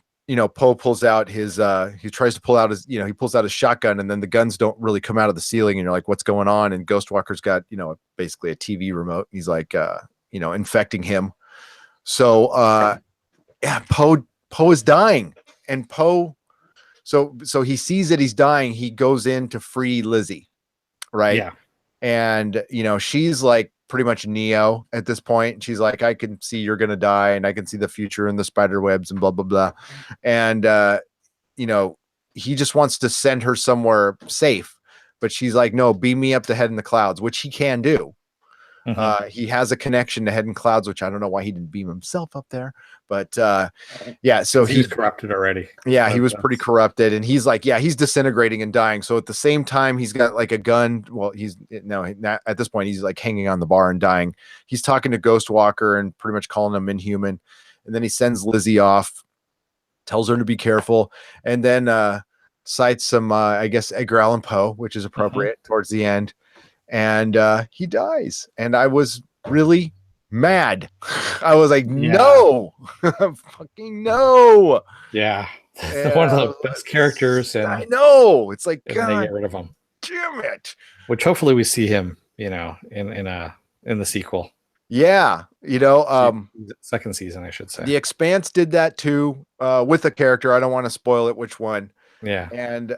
Poe pulls out his he tries to pull out his he pulls out his shotgun, and then the guns don't really come out of the ceiling, and you're like, what's going on? And Ghostwalker's got basically a TV remote. He's like infecting him. So Poe is dying, and Poe, so he sees that he's dying. He goes in to free Lizzie, right? Yeah. And she's like pretty much Neo at this point. She's like, I can see you're gonna die, and I can see the future and the spider webs and blah blah blah. And he just wants to send her somewhere safe, but she's like, no, beam me up to head in the clouds, which he can do. He has a connection to head in clouds, which I don't know why he didn't beam himself up there, but yeah, so he's corrupted already. Yeah, he was pretty corrupted, and he's like, yeah, he's disintegrating and dying. So at the same time, he's got like a gun. Well, he's not at this point. He's like hanging on the bar and dying. He's talking to Ghostwalker and pretty much calling him inhuman, and then he sends Lizzie off, tells her to be careful, and then cites some, I guess, Edgar Allan Poe, which is appropriate towards the end, and he dies. And I was really mad. I was like, no, fucking no. Yeah. One of the best characters. And I know. It's like, God, they get rid of him. Damn it. Which hopefully we see him, in the sequel. Yeah. Second season, I should say. The Expanse did that too, with a character. I don't want to spoil it, which one. Yeah. And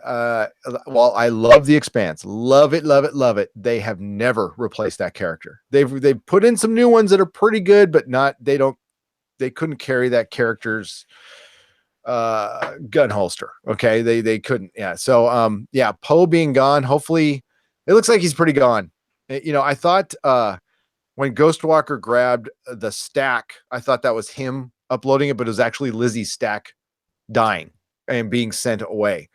well, I love The Expanse. Love it, love it, love it. They have never replaced that character. They've put in some new ones that are pretty good, but they couldn't carry that character's gun holster. Okay. They couldn't. Yeah. So yeah, Poe being gone, hopefully it looks like he's pretty gone. I thought when Ghostwalker grabbed the stack, I thought that was him uploading it, but it was actually Lizzie's stack dying and being sent away.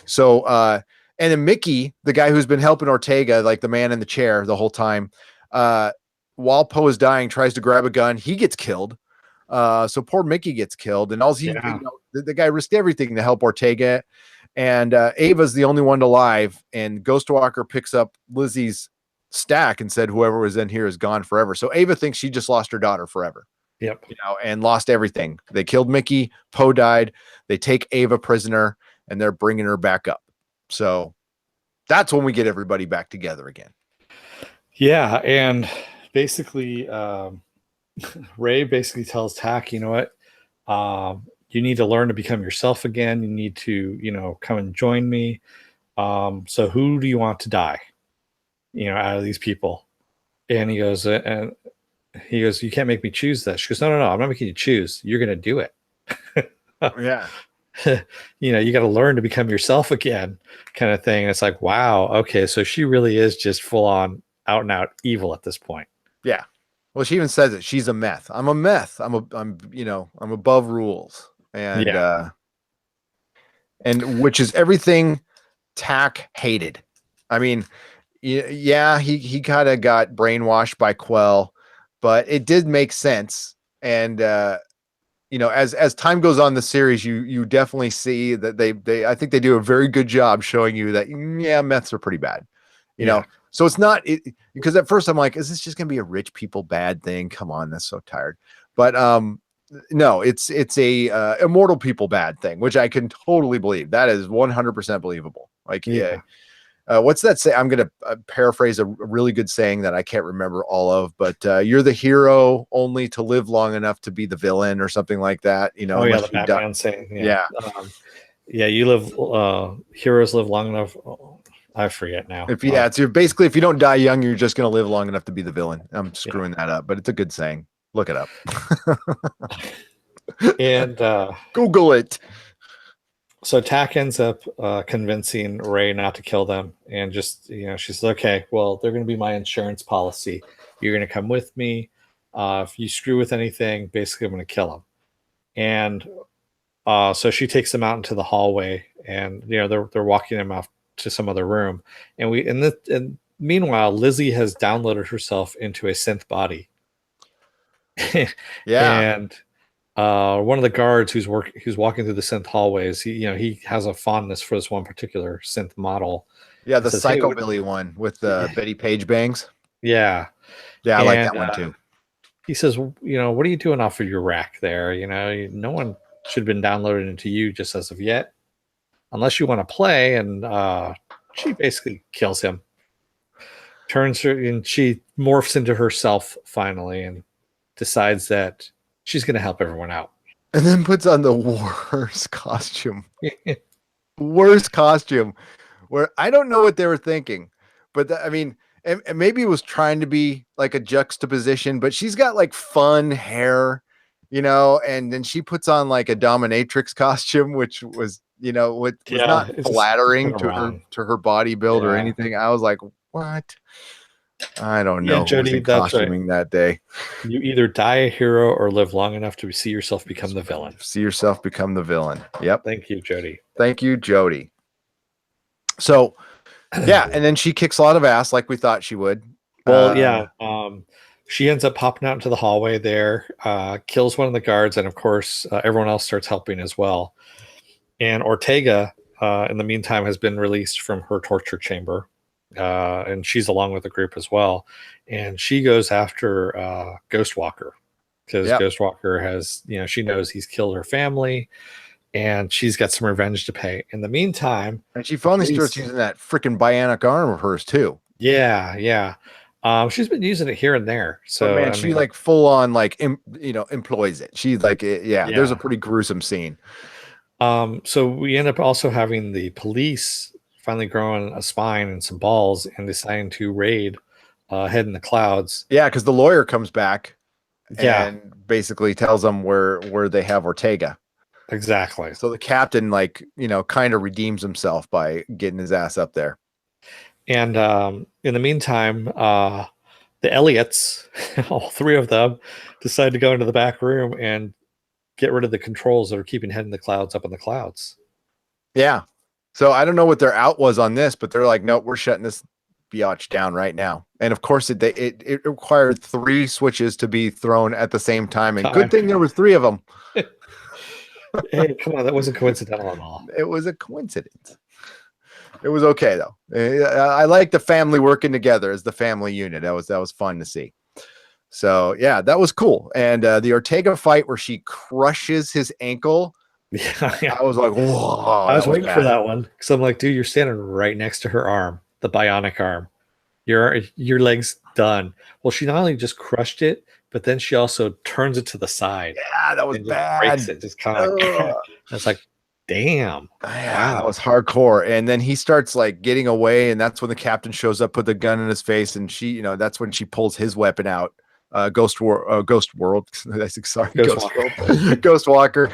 So and then Mickey, the guy who's been helping Ortega, like the man in the chair the whole time, while Poe is dying, tries to grab a gun. He gets killed. So poor Mickey gets killed, and the guy risked everything to help Ortega. And Ava's the only one alive, and Ghostwalker picks up Lizzie's stack and said, whoever was in here is gone forever. So Ava thinks she just lost her daughter forever. Yep. And lost everything. They killed Mickey. Poe died. They take Ava prisoner, and they're bringing her back up. So that's when we get everybody back together again. Yeah, and basically, Ray basically tells Tack, you know what? You need to learn to become yourself again. You need to, come and join me. So who do you want to die? Out of these people? And he goes, you can't make me choose that. She goes, no, I'm not making you choose. You're going to do it. Yeah. You got to learn to become yourself again, kind of thing. And it's like, wow. Okay. So she really is just full on out and out evil at this point. Yeah. Well, she even says it. She's a meth. I'm a meth. I'm above rules. And, and which is everything Tack hated. I mean, yeah, he kind of got brainwashed by Quell, but it did make sense. And, as time goes on the series, you definitely see that they I think they do a very good job showing you that, yeah, meths are pretty bad, you know? So it's not because at first I'm like, is this just going to be a rich people bad thing? Come on. That's so tired. But, no, it's a immortal people bad thing, which I can totally believe. That is 100% believable. Like, yeah. What's that say? I'm going to paraphrase a really good saying that I can't remember all of, but you're the hero only to live long enough to be the villain or something like that. The Batman saying, you live, heroes live long enough. Oh, I forget now. It's basically, if you don't die young, you're just going to live long enough to be the villain. I'm screwing that up, but it's a good saying. Look it up. And Google it. So Tack ends up convincing Ray not to kill them, and just she's like, okay, well, they're going to be my insurance policy. You're going to come with me. If you screw with anything, basically, I'm going to kill them. And so she takes them out into the hallway, and they're walking them off to some other room. And meanwhile, Lizzie has downloaded herself into a synth body. Yeah. And one of the guards who's walking through the synth hallways, he has a fondness for this one particular synth model. Yeah, the psychobilly one with the Betty Page bangs. Yeah. I like that one too. He says, what are you doing off of your rack there? No one should have been downloaded into you just as of yet, unless you want to play. And she basically kills him, turns her, and she morphs into herself finally, and decides that she's going to help everyone out. and then puts on the worst costume. Worst costume. Where I don't know what they were thinking, but I mean, and maybe it was trying to be like a juxtaposition, but she's got like fun hair, and then she puts on like a dominatrix costume, which was, what was not it's flattering just to wrong. her body build or Yeah. anything. I was like, what? I don't Yeah, know who was Jody, in that's right. costuming that day. You either die a hero or live long enough to see yourself become the villain. See yourself become the villain. Yep. Thank you, Jody. Thank you, Jody. So, yeah, and then she kicks a lot of ass like we thought she would. Well, yeah. She ends up popping out into the hallway there, kills one of the guards, and of course, everyone else starts helping as well. And Ortega, in the meantime, has been released from her torture chamber, and she's along with the group as well. And she goes after Ghostwalker because Ghostwalker has, she knows he's killed her family, and she's got some revenge to pay. In the meantime, and she finally starts using that freaking bionic arm of hers too. Yeah. She's been using it here and there. So, but man, she like full on like employs it. She's like, yeah, there's a pretty gruesome scene. So we end up also having the police finally growing a spine and some balls and deciding to raid Head in the Clouds. Yeah, because the lawyer comes back and basically tells them where they have Ortega. Exactly. So the captain, like, kind of redeems himself by getting his ass up there. And in the meantime, the Elliots, all three of them, decide to go into the back room and get rid of the controls that are keeping Head in the Clouds up in the clouds. Yeah. So I don't know what their out was on this, but they're like, nope, we're shutting this biatch down right now. And of course, it required 3 switches to be thrown at the same time. And good thing there was 3 of them. Hey, come on, that wasn't coincidental at all. It was a coincidence. It was okay though. I like the family working together as the family unit. That was fun to see. So yeah, that was cool. And the Ortega fight where she crushes his ankle. Yeah. I was like, whoa. I was waiting for that one because I'm like, dude, you're standing right next to her arm, the bionic arm. Your leg's done. Well, she not only just crushed it, but then she also turns it to the side. Yeah, that was bad. Breaks it, just kind of like, I was like, damn. Yeah, wow. That was hardcore. And then he starts like getting away, and that's when the captain shows up, put the gun in his face, and she, that's when she pulls his weapon out. Ghost World. Sorry, Ghost Walker.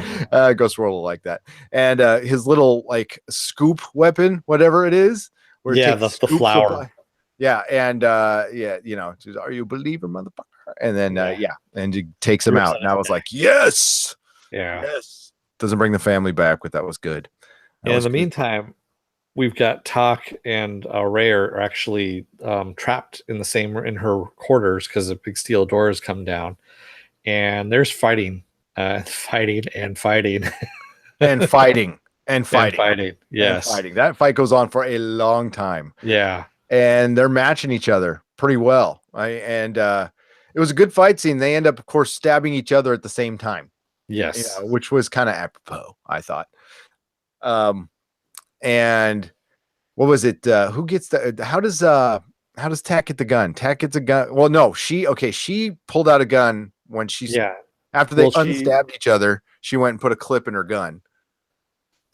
Ghost World like that. And his little like scoop weapon, whatever it is. Where the flower. Yeah, and are you a believer, motherfucker? And then and he takes him out. And I was like, yes. Yeah. Yes. Doesn't bring the family back, but that was good. And in the meantime, we've got Tak and Ray are actually trapped in her quarters because the big steel doors come down, and there's fighting. Yes. And fighting. That fight goes on for a long time. Yeah. And they're matching each other pretty well. And it was a good fight scene. They end up, of course, stabbing each other at the same time. Yes. Which was kind of apropos, I thought. And what was it? Who gets how does Tak get the gun? Tak gets a gun. Well, no, she pulled out a gun when after they unstabbed each other, she went and put a clip in her gun.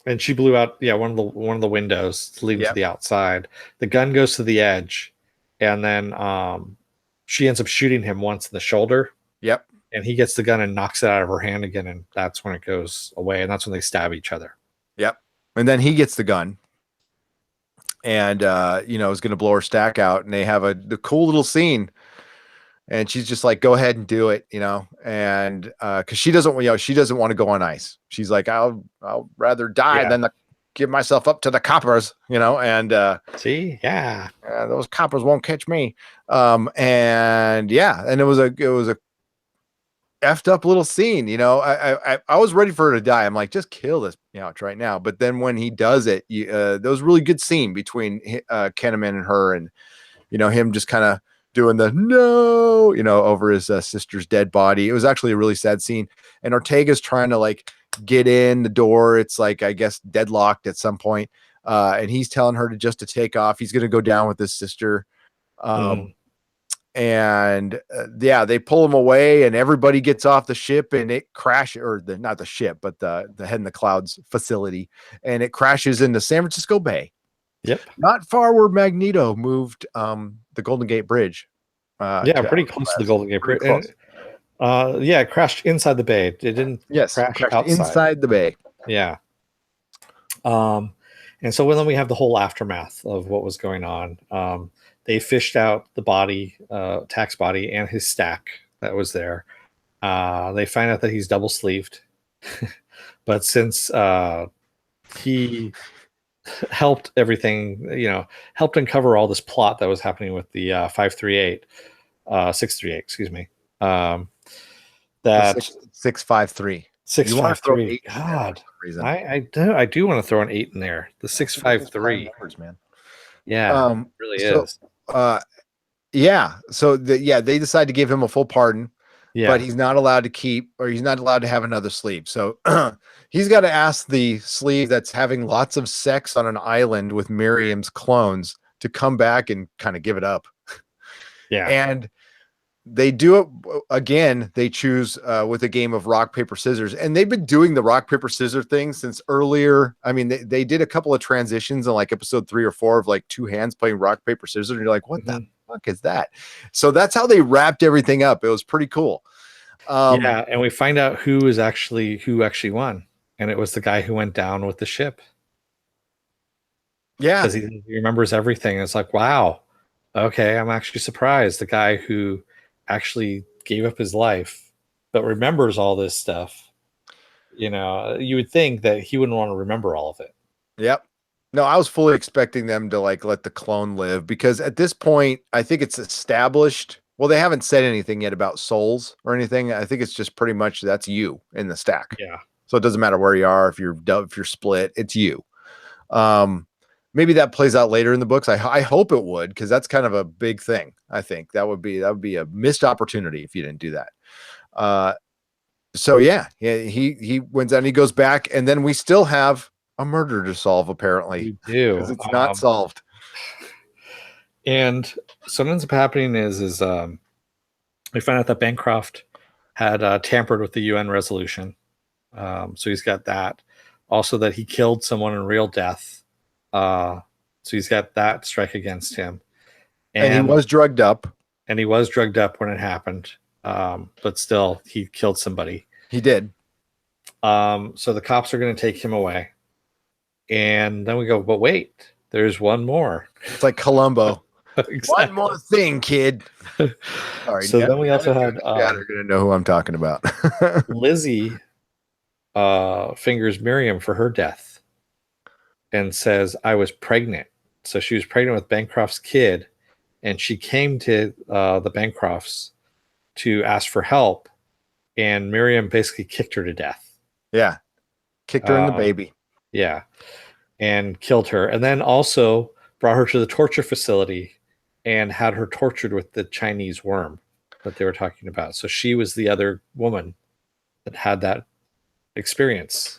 And she blew out one of the windows leading to the outside. The gun goes to the edge, and then she ends up shooting him once in the shoulder. Yep. And he gets the gun and knocks it out of her hand again, and that's when it goes away, and that's when they stab each other. Yep. And then he gets the gun, and is going to blow her stack out, and they have the cool little scene. And she's just like, go ahead and do it, and because she doesn't want to go on ice. She's like, I'll rather die than give myself up to the coppers, and those coppers won't catch me. And it was a effed up little scene. I was ready for her to die. I'm like, just kill this right now. But then when he does it, there was a really good scene between Kinnaman and her, and him just kind of doing the no, over his sister's dead body. It was actually a really sad scene. And Ortega's trying to like get in the door. It's like, I guess, deadlocked at some point. And he's telling her to take off. He's going to go down with his sister. And and yeah, they pull him away, and everybody gets off the ship, and it crashes, or not the ship, but the Head in the Clouds facility, and it crashes into San Francisco Bay. Yep. Not far where Magneto moved the Golden Gate Bridge. Yeah, pretty close to the Golden Gate Bridge. Yeah, it crashed inside the bay. It didn't crash outside. Inside the bay. Yeah. And so then we have the whole aftermath of what was going on. They fished out the body, Tack's body, and his stack that was there. They find out that he's double sleeved, but since he helped everything, helped uncover all this plot that was happening with the 638, excuse me. That 653. 653. God, I do want to throw an 8 in there. The 653 numbers, man. Yeah, it really is. Yeah. So they decide to give him a full pardon. Yeah. But he's not allowed to keep, or he's not allowed to have another sleeve. So he's got to ask the sleeve that's having lots of sex on an island with Miriam's clones to come back and kind of give it up. Yeah. And they do it again. They choose with a game of rock, paper, scissors. And they've been doing the rock, paper, scissors thing since earlier. I mean, they did a couple of transitions in like episode 3 or 4 of like two hands playing rock, paper, scissors. And you're like, what the fuck is that? So that's how they wrapped everything up. It was pretty cool. Yeah, and we find out who actually won, and it was the guy who went down with the ship. Yeah, because he remembers everything. It's like, wow, okay, I'm actually surprised. The guy who actually gave up his life but remembers all this stuff. You would think that he wouldn't want to remember all of it. Yep. No, I was fully expecting them to like let the clone live, because at this point, I think it's established. Well, they haven't said anything yet about souls or anything. I think it's just pretty much that's you in the stack. Yeah. So it doesn't matter where you are. If you're split, it's you. Maybe that plays out later in the books. I hope it would, because that's kind of a big thing. I think that would be a missed opportunity if you didn't do that. So yeah, he wins out and he goes back, and then we still have a murder to solve, apparently. We do, because it's not solved. And so what ends up happening is we find out that Bancroft had tampered with the UN resolution. So he's got that. Also that he killed someone in real death. So he's got that strike against him. And he was drugged up. And he was drugged up when it happened. But still, he killed somebody. He did. So the cops are going to take him away. And then we go, but wait, there's one more. It's like Columbo. Exactly. One more thing, kid. Sorry. So then we also had they're gonna know who I'm talking about. Lizzie fingers Miriam for her death and says, I was pregnant. So she was pregnant with Bancroft's kid, and she came to the Bancrofts to ask for help, and Miriam basically kicked her to death. Yeah. Kicked her in the baby. Yeah. And killed her, and then also brought her to the torture facility and had her tortured with the Chinese worm that they were talking about. So she was the other woman that had that experience.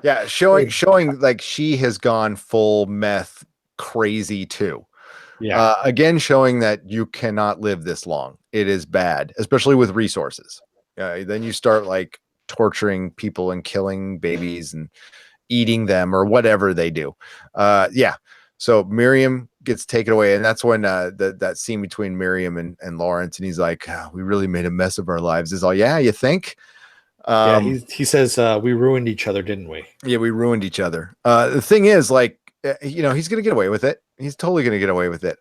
Yeah, showing like she has gone full meth crazy too. Yeah. Again, showing that you cannot live this long. It is bad, especially with resources. Then you start like torturing people and killing babies and eating them or whatever they do. Yeah. So Miriam gets taken away, and that's when that scene between Miriam and Lawrence, and he's like, oh, we really made a mess of our lives. Is all, yeah, you think? Yeah, he says, we ruined each other, didn't we? Yeah, we ruined each other. The thing is, like, he's going to get away with it. He's totally going to get away with it.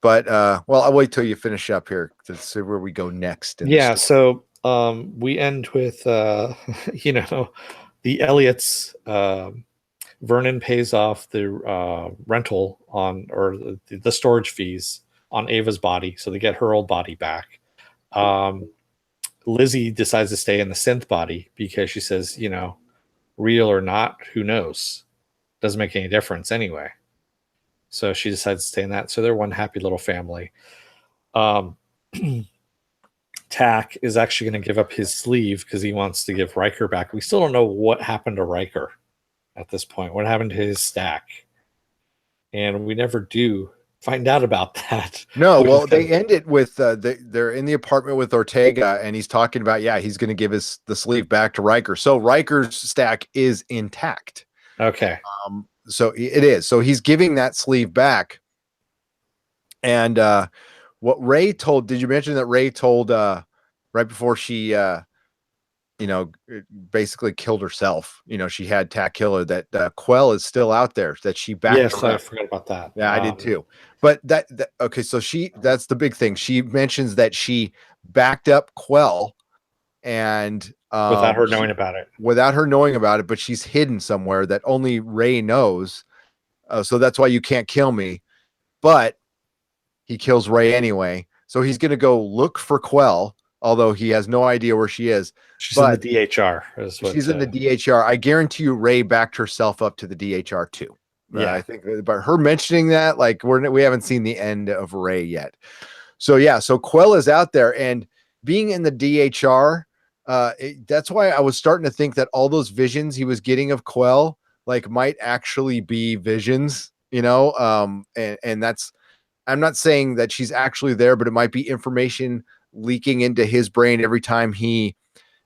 But well, I'll wait till you finish up here to see where we go next. Yeah, so we end with, the Elliots. Vernon pays off the rental on, or the storage fees on Ava's body, so they get her old body back. Lizzie decides to stay in the synth body because she says, real or not, who knows? Doesn't make any difference anyway. So she decides to stay in that. So they're one happy little family. Tack is actually going to give up his sleeve because he wants to give Riker back. We still don't know what happened to Riker at this point. What happened to his stack? And we never do find out about that. No, Which well, is they good. end it with they're in the apartment with Ortega, and he's talking about he's going to give the sleeve back to Riker. So Riker's stack is intact. Okay. So it is. So he's giving that sleeve back. And what Ray told? Did you mention that Ray told right before she basically killed herself? She had Tack kill her. That Quell is still out there. That she backed Yes, her I up. forgot about that. Yeah, I did too. But that okay, so that's the big thing. She mentions that she backed up Quell and Without her knowing about it. without her knowing about it, but she's hidden somewhere that only Ray knows. So that's why you can't kill me. But he kills Ray anyway. So he's going to go look for Quell, although he has no idea where she is. She's in the But DHR. she's in the DHR. I guarantee you Ray backed herself up to the DHR too. Yeah. I think, but her mentioning that, like, we haven't seen the end of Ray yet. So Quell is out there, and being in the DHR, that's why I was starting to think that all those visions he was getting of Quell, like, might actually be visions, and that's, I'm not saying that she's actually there, but it might be information leaking into his brain every time he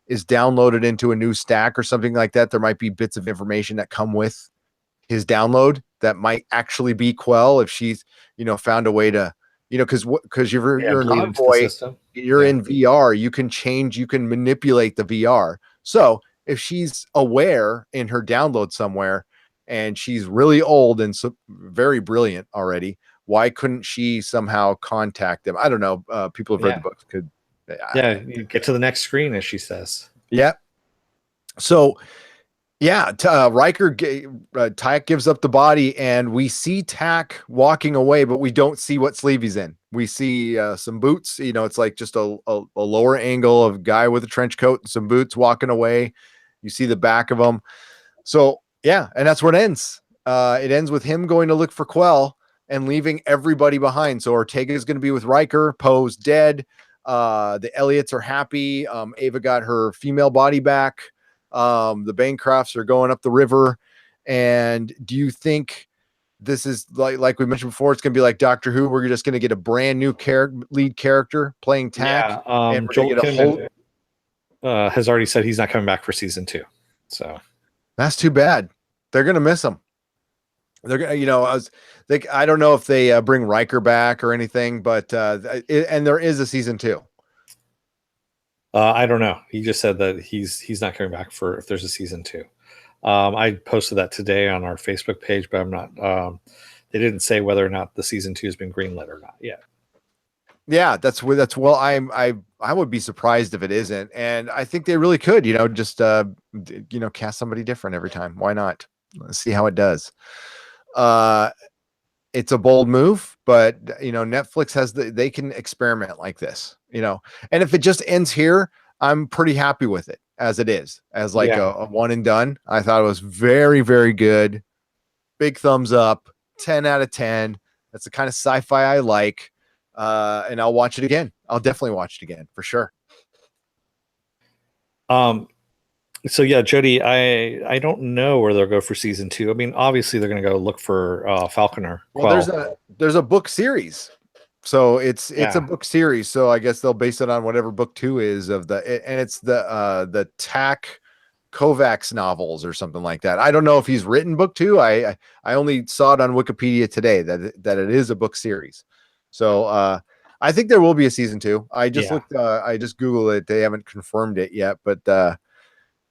is downloaded into a new stack or something like that. There might be bits of information that come with his download that might actually be Quell if she's, found a way to, because you're an bleed into the envoy, system. you're in VR, you can manipulate the VR. So if she's aware in her download somewhere and she's really old and so very brilliant already, why couldn't she somehow contact them? I don't know. People have read the books. You get to the next screen, as she says. Yeah. So Riker, Tack gives up the body, and we see Tack walking away, but we don't see what sleeve he's in. We see some boots. It's like just a lower angle of a guy with a trench coat and some boots walking away. You see the back of him. So and that's where it ends. It ends with him going to look for Quell and leaving everybody behind. So Ortega is going to be with Riker. Poe's dead. The Elliots are happy. Ava got her female body back. The Bancrofts are going up the river. And do you think this is like we mentioned before, it's going to be like Doctor Who, where you're just going to get a brand new lead character playing Tack? And we're Joel going to get has already said he's not coming back for season 2. So that's too bad. They're going to miss him. They're going to, I don't know if they bring Riker back or anything, but and there is a season 2. I don't know. He just said that he's not coming back for if there's a season 2. I posted that today on our Facebook page, but I'm not. They didn't say whether or not the season 2 has been greenlit or not yet. Yeah, that's well. I would be surprised if it isn't, and I think they really could. Just cast somebody different every time. Why not? Let's see how it does. It's a bold move, but Netflix has they can experiment like this, and if it just ends here, I'm pretty happy with it as it is, as like a one and done. I thought it was very, very good. Big thumbs up, 10 out of 10. That's the kind of sci-fi I like. And I'll watch it again. I'll definitely watch it again for sure. So yeah, Jody, I don't know where they'll go for season 2. I mean, obviously they're going to go look for Falconer. Well, there's a book series, so it's a book series. So I guess they'll base it on whatever book 2 is and it's the Tack Kovacs novels or something like that. I don't know if he's written book 2. I only saw it on Wikipedia today that it is a book series. So I think there will be a season 2. I just looked. I just Googled it. They haven't confirmed it yet, but.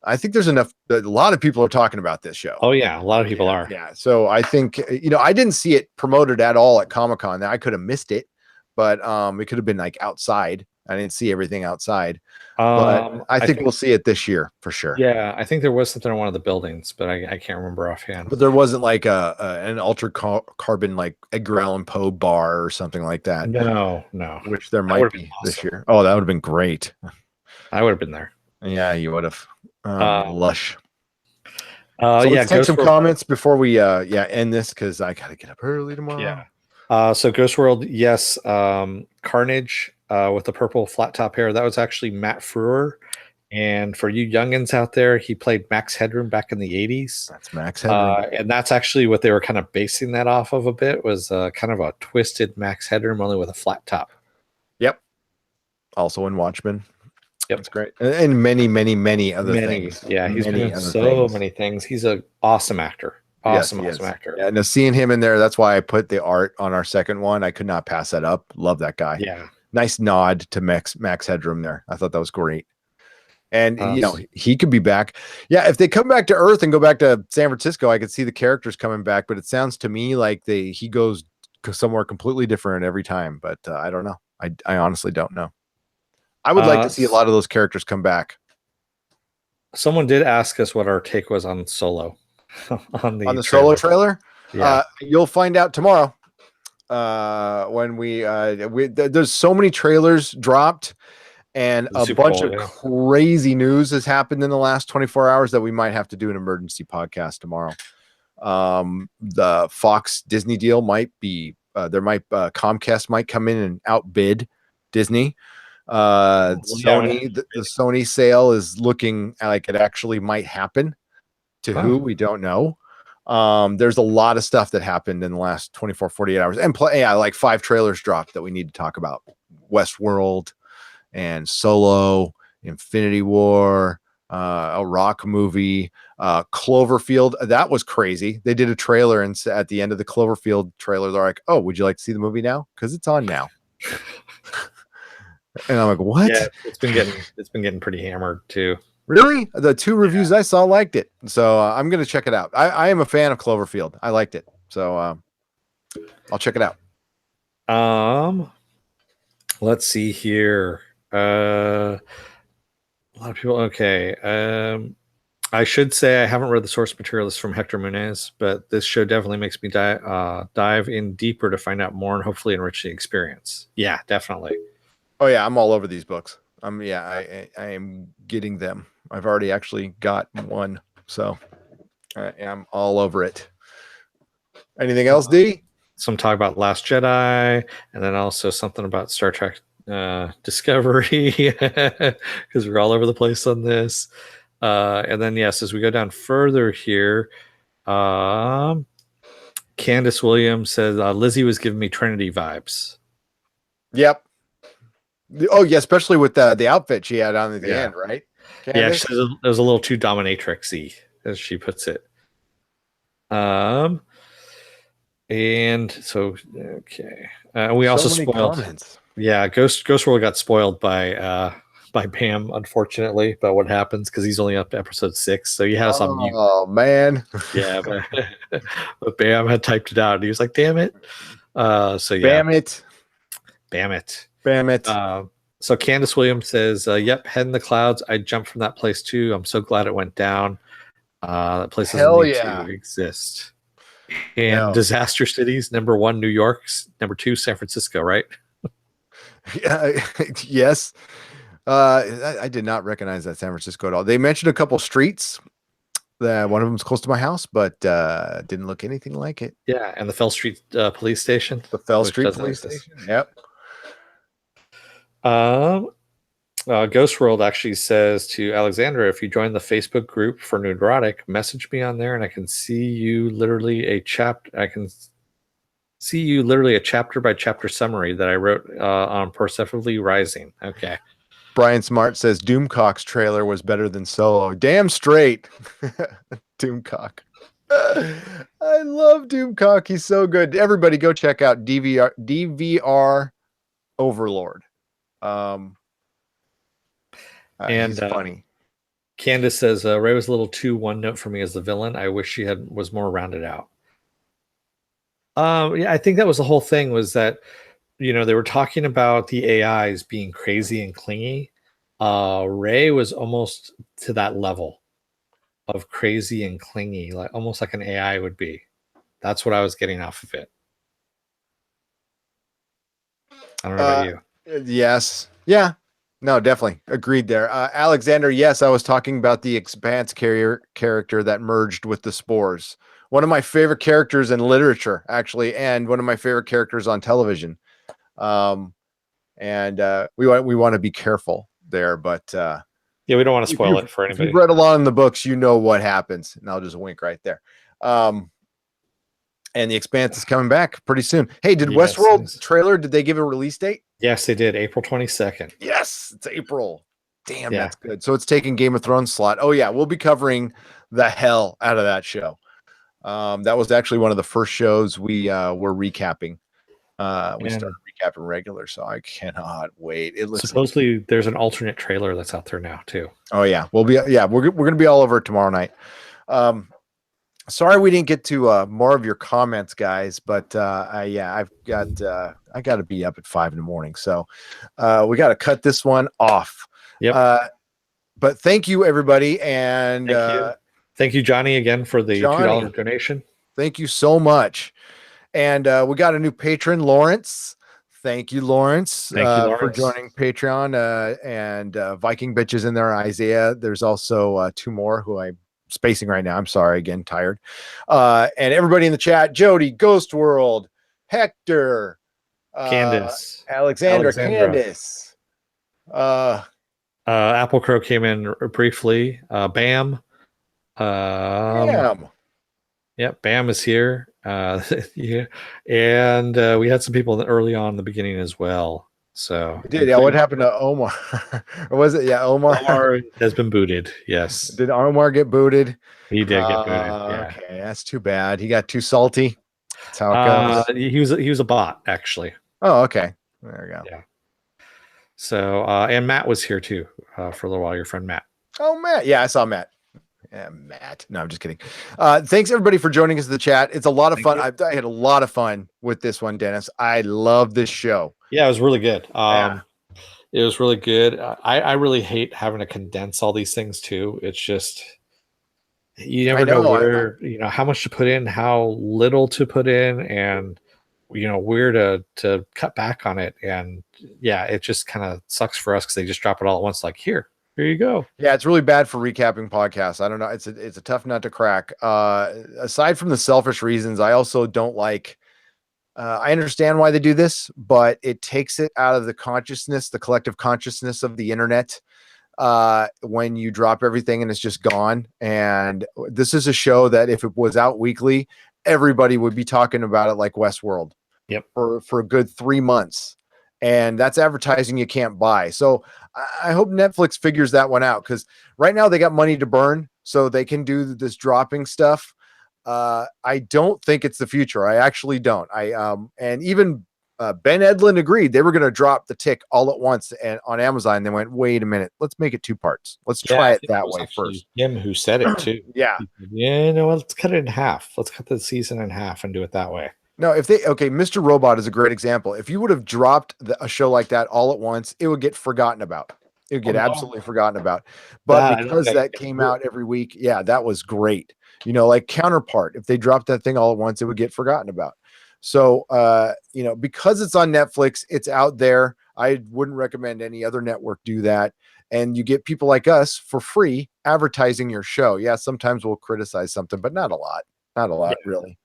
I think there's enough. A lot of people are talking about this show. Oh yeah, a lot of people are. Yeah. So I think I didn't see it promoted at all at Comic-Con. I could have missed it, but it could have been like outside. I didn't see everything outside, but I think we'll see it this year for sure. Yeah, I think there was something in one of the buildings, but I can't remember offhand. But there wasn't like an ultra carbon like Edgar Allan Poe bar or something like that. No. Which there might be this year. Oh, that would have been great. I would have been there. Yeah, you would have. Lush. So let's take some comments before we end this, because I gotta get up early tomorrow. So Ghost World, yes. Carnage with the purple flat top hair, that was actually Matt Frewer And for you youngins out there, he played Max Headroom back in the 80s. That's Max Headroom. And that's actually what they were kind of basing that off of a bit, was kind of a twisted Max Headroom, only with a flat top. Yep. Also in Watchmen. Yep. That's great. And many other things. Yeah, he's been many in other so things. many things. He's an awesome actor. Awesome actor. Yeah, no, seeing him in there, that's why I put the art on our second one. I could not pass that up. Love that guy. Yeah. Nice nod to Max Headroom there. I thought that was great. And he could be back. Yeah, if they come back to Earth and go back to San Francisco, I could see the characters coming back. But it sounds to me like he goes somewhere completely different every time. But I don't know. I honestly don't know. I would like to see a lot of those characters come back. Someone did ask us what our take was on Solo. on the Solo trailer. Yeah. You'll find out tomorrow. When there's so many trailers dropped. And a bunch of crazy news has happened in the last 24 hours that we might have to do an emergency podcast tomorrow. The Fox Disney deal might be Comcast might come in and outbid Disney. Sony, the Sony sale is looking like it actually might happen. To who we don't know. There's a lot of stuff that happened in the last 24, 48 hours, and like 5 trailers dropped that we need to talk about. Westworld and Solo, Infinity War, a Rock movie, Cloverfield. That was crazy. They did a trailer, and at the end of the Cloverfield trailer, they're like, "Oh, would you like to see the movie now? Because it's on now." And I'm like, "What?" Yeah, it's been getting pretty hammered too. Really? The 2 reviews I saw liked it, so I'm gonna check it out. I am a fan of Cloverfield. I liked it, so I'll check it out. Let's see here. A lot of people. Okay. I should say I haven't read the source material. This is from Hector Munez, but this show definitely makes me dive in deeper to find out more and hopefully enrich the experience. Yeah, definitely. Oh yeah, I'm all over these books. I am getting them. I've already actually got one, so I am all over it. Anything else, D? Some talk about Last Jedi, and then also something about Star Trek Discovery, because we're all over the place on this. And then yes, as we go down further here, Candace Williams says Lizzie was giving me Trinity vibes. Yep. Oh yeah, especially with the outfit she had on at the end, right? Candace? Yeah, she says it was a little too dominatrix-y, as she puts it. And so okay, we also spoiled. Comments. Yeah, Ghost World got spoiled by Bam, unfortunately. But what happens, because he's only up to episode 6, so he has some. Oh man. Yeah, but Bam had typed it out, and he was like, "Damn it!" So yeah, Bam it. So Candace Williams says, "Yep, head in the clouds. I jumped from that place too. I'm so glad it went down. That place doesn't need to exist." And disaster cities: number 1, New York; number 2, San Francisco. Right? Yes. I did not recognize that San Francisco at all. They mentioned a couple streets. That one of them is close to my house, but didn't look anything like it. Yeah, and the Fell Street police station. The Fell Street police station. Yep. Ghost World actually says to Alexandra, if you join the Facebook group for Neurotic, message me on there, and I can see you literally a chapter by chapter summary that I wrote on Persephone Rising. Okay. Brian Smart says Doomcock's trailer was better than Solo. Damn straight. Doomcock. I love Doomcock. He's so good. Everybody go check out DVR Overlord. And he's funny. Candace says Ray was a little too one note for me as the villain. I wish she was more rounded out. Yeah, I think that was the whole thing, was that, they were talking about the AIs being crazy and clingy. Ray was almost to that level of crazy and clingy, like almost like an AI would be. That's what I was getting off of it. I don't know about you. Yes. Yeah. No, definitely. Agreed there. Alexander, yes, I was talking about the Expanse character that merged with the Spores. One of my favorite characters in literature, actually, and one of my favorite characters on television. We want to be careful there, but Yeah, we don't want to spoil it for If anybody. you've read along in the books, you know what happens. And I'll just wink right there. And The Expanse is coming back pretty soon. Hey, did Yes, Westworld trailer, did they give a release date? Yes, they did. April 22nd. Yes, it's April. Damn, Yeah. that's good. So it's taking Game of Thrones slot. Oh yeah, we'll be covering the hell out of that show. That was actually one of the first shows we were recapping. We started recapping regular, so I cannot wait. It looks supposedly there's an alternate trailer that's out there now too. Oh yeah, we're gonna be all over it tomorrow night. Sorry we didn't get to more of your comments, guys, but I got to be up at 5 a.m, so we got to cut this one off. Yep. But thank you, everybody, and thank you, Johnny, again for the $2 donation. Thank you so much. And we got a new patron, Lawrence. Thank you, Lawrence, for joining Patreon. And Viking Bitches in there, Isaiah. There's also 2 more who I'm spacing right now. I'm sorry, again, tired. And everybody in the chat, Jody, Ghost World, Hector, Candace, Alexandra. Candace. Apple Crow came in briefly. Bam. Bam. Yep, Bam is here. Yeah, and we had some people early on in the beginning as well. So we did. Yeah, what happened to Omar? Or was it? Yeah, Omar. Omar has been booted. Yes. Did Omar get booted? He did get booted. Yeah. Okay, that's too bad. He got too salty. That's how it goes. He was a bot, actually. Oh, okay. There we go. Yeah. So and Matt was here too for a little while. Your friend Matt. Oh, Matt. Yeah, I saw Matt. Yeah, Matt. No, I'm just kidding. Thanks everybody for joining us in the chat. It's a lot of fun. I had a lot of fun with this one, Dennis. I love this show. Yeah, it was really good. It was really good. I really hate having to condense all these things too. It's just you never know where how much to put in, how little to put in, and where to cut back on it. And yeah, it just kind of sucks for us because they just drop it all at once. Like here you go. Yeah, it's really bad for recapping podcasts. I don't know. It's a tough nut to crack. Aside from the selfish reasons, I also don't like. I understand why they do this, but it takes it out of the consciousness, the collective consciousness of the internet. When you drop everything and it's just gone. And this is a show that if it was out weekly, everybody would be talking about it like Westworld. Yep. For a good 3 months. And that's advertising you can't buy. So I hope Netflix figures that one out, because right now they got money to burn, so they can do this dropping stuff. I don't think it's the future. I actually don't. And even Ben Edlund agreed they were going to drop the Tick all at once and on Amazon. They went, wait a minute, let's make it 2 parts. Let's try it that way first. Him who said it too. Yeah. Yeah. No, let's cut it in half. Let's cut the season in half and do it that way. No, Mr. Robot is a great example. If you would have dropped a show like that all at once, it would get forgotten about. It would get absolutely forgotten about. But because that came out every week, yeah, that was great. Like Counterpart, if they dropped that thing all at once, it would get forgotten about. So, because it's on Netflix, it's out there. I wouldn't recommend any other network do that. And you get people like us for free advertising your show. Yeah, sometimes we'll criticize something, but not a lot. Not a lot, really.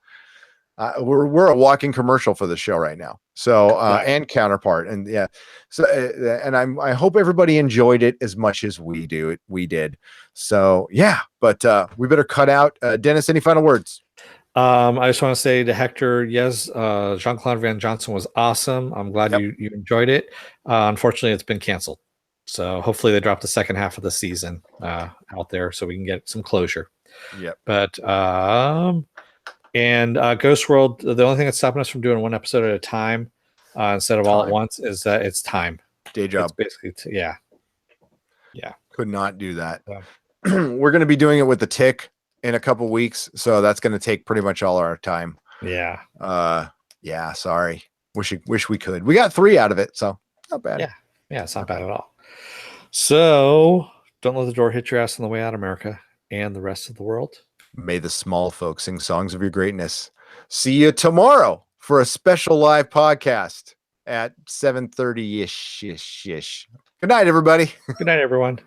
We're a walking commercial for the show right now. So and Counterpart, and yeah. So and I hope everybody enjoyed it as much as we did. So yeah, but we better cut out. Dennis, any final words? I just want to say to Hector, yes, Jean-Claude Van Johnson was awesome. I'm glad you enjoyed it. Unfortunately, it's been canceled. So hopefully they drop the second half of the season out there so we can get some closure. Yeah. But and Ghost World, the only thing that's stopping us from doing one episode at a time instead of all at once is that it's time. Day job. It's basically, yeah. Could not do that. Yeah. We're going to be doing it with the Tick in a couple weeks, so that's going to take pretty much all our time. Yeah. Yeah. Sorry. Wish we could. We got 3 out of it, so not bad. Yeah. Yeah. It's not bad at all. So don't let the door hit your ass on the way out, America and the rest of the world. May the small folks sing songs of your greatness. See you tomorrow for a special live podcast at 7:30-ish. Good night, everybody. Good night, everyone.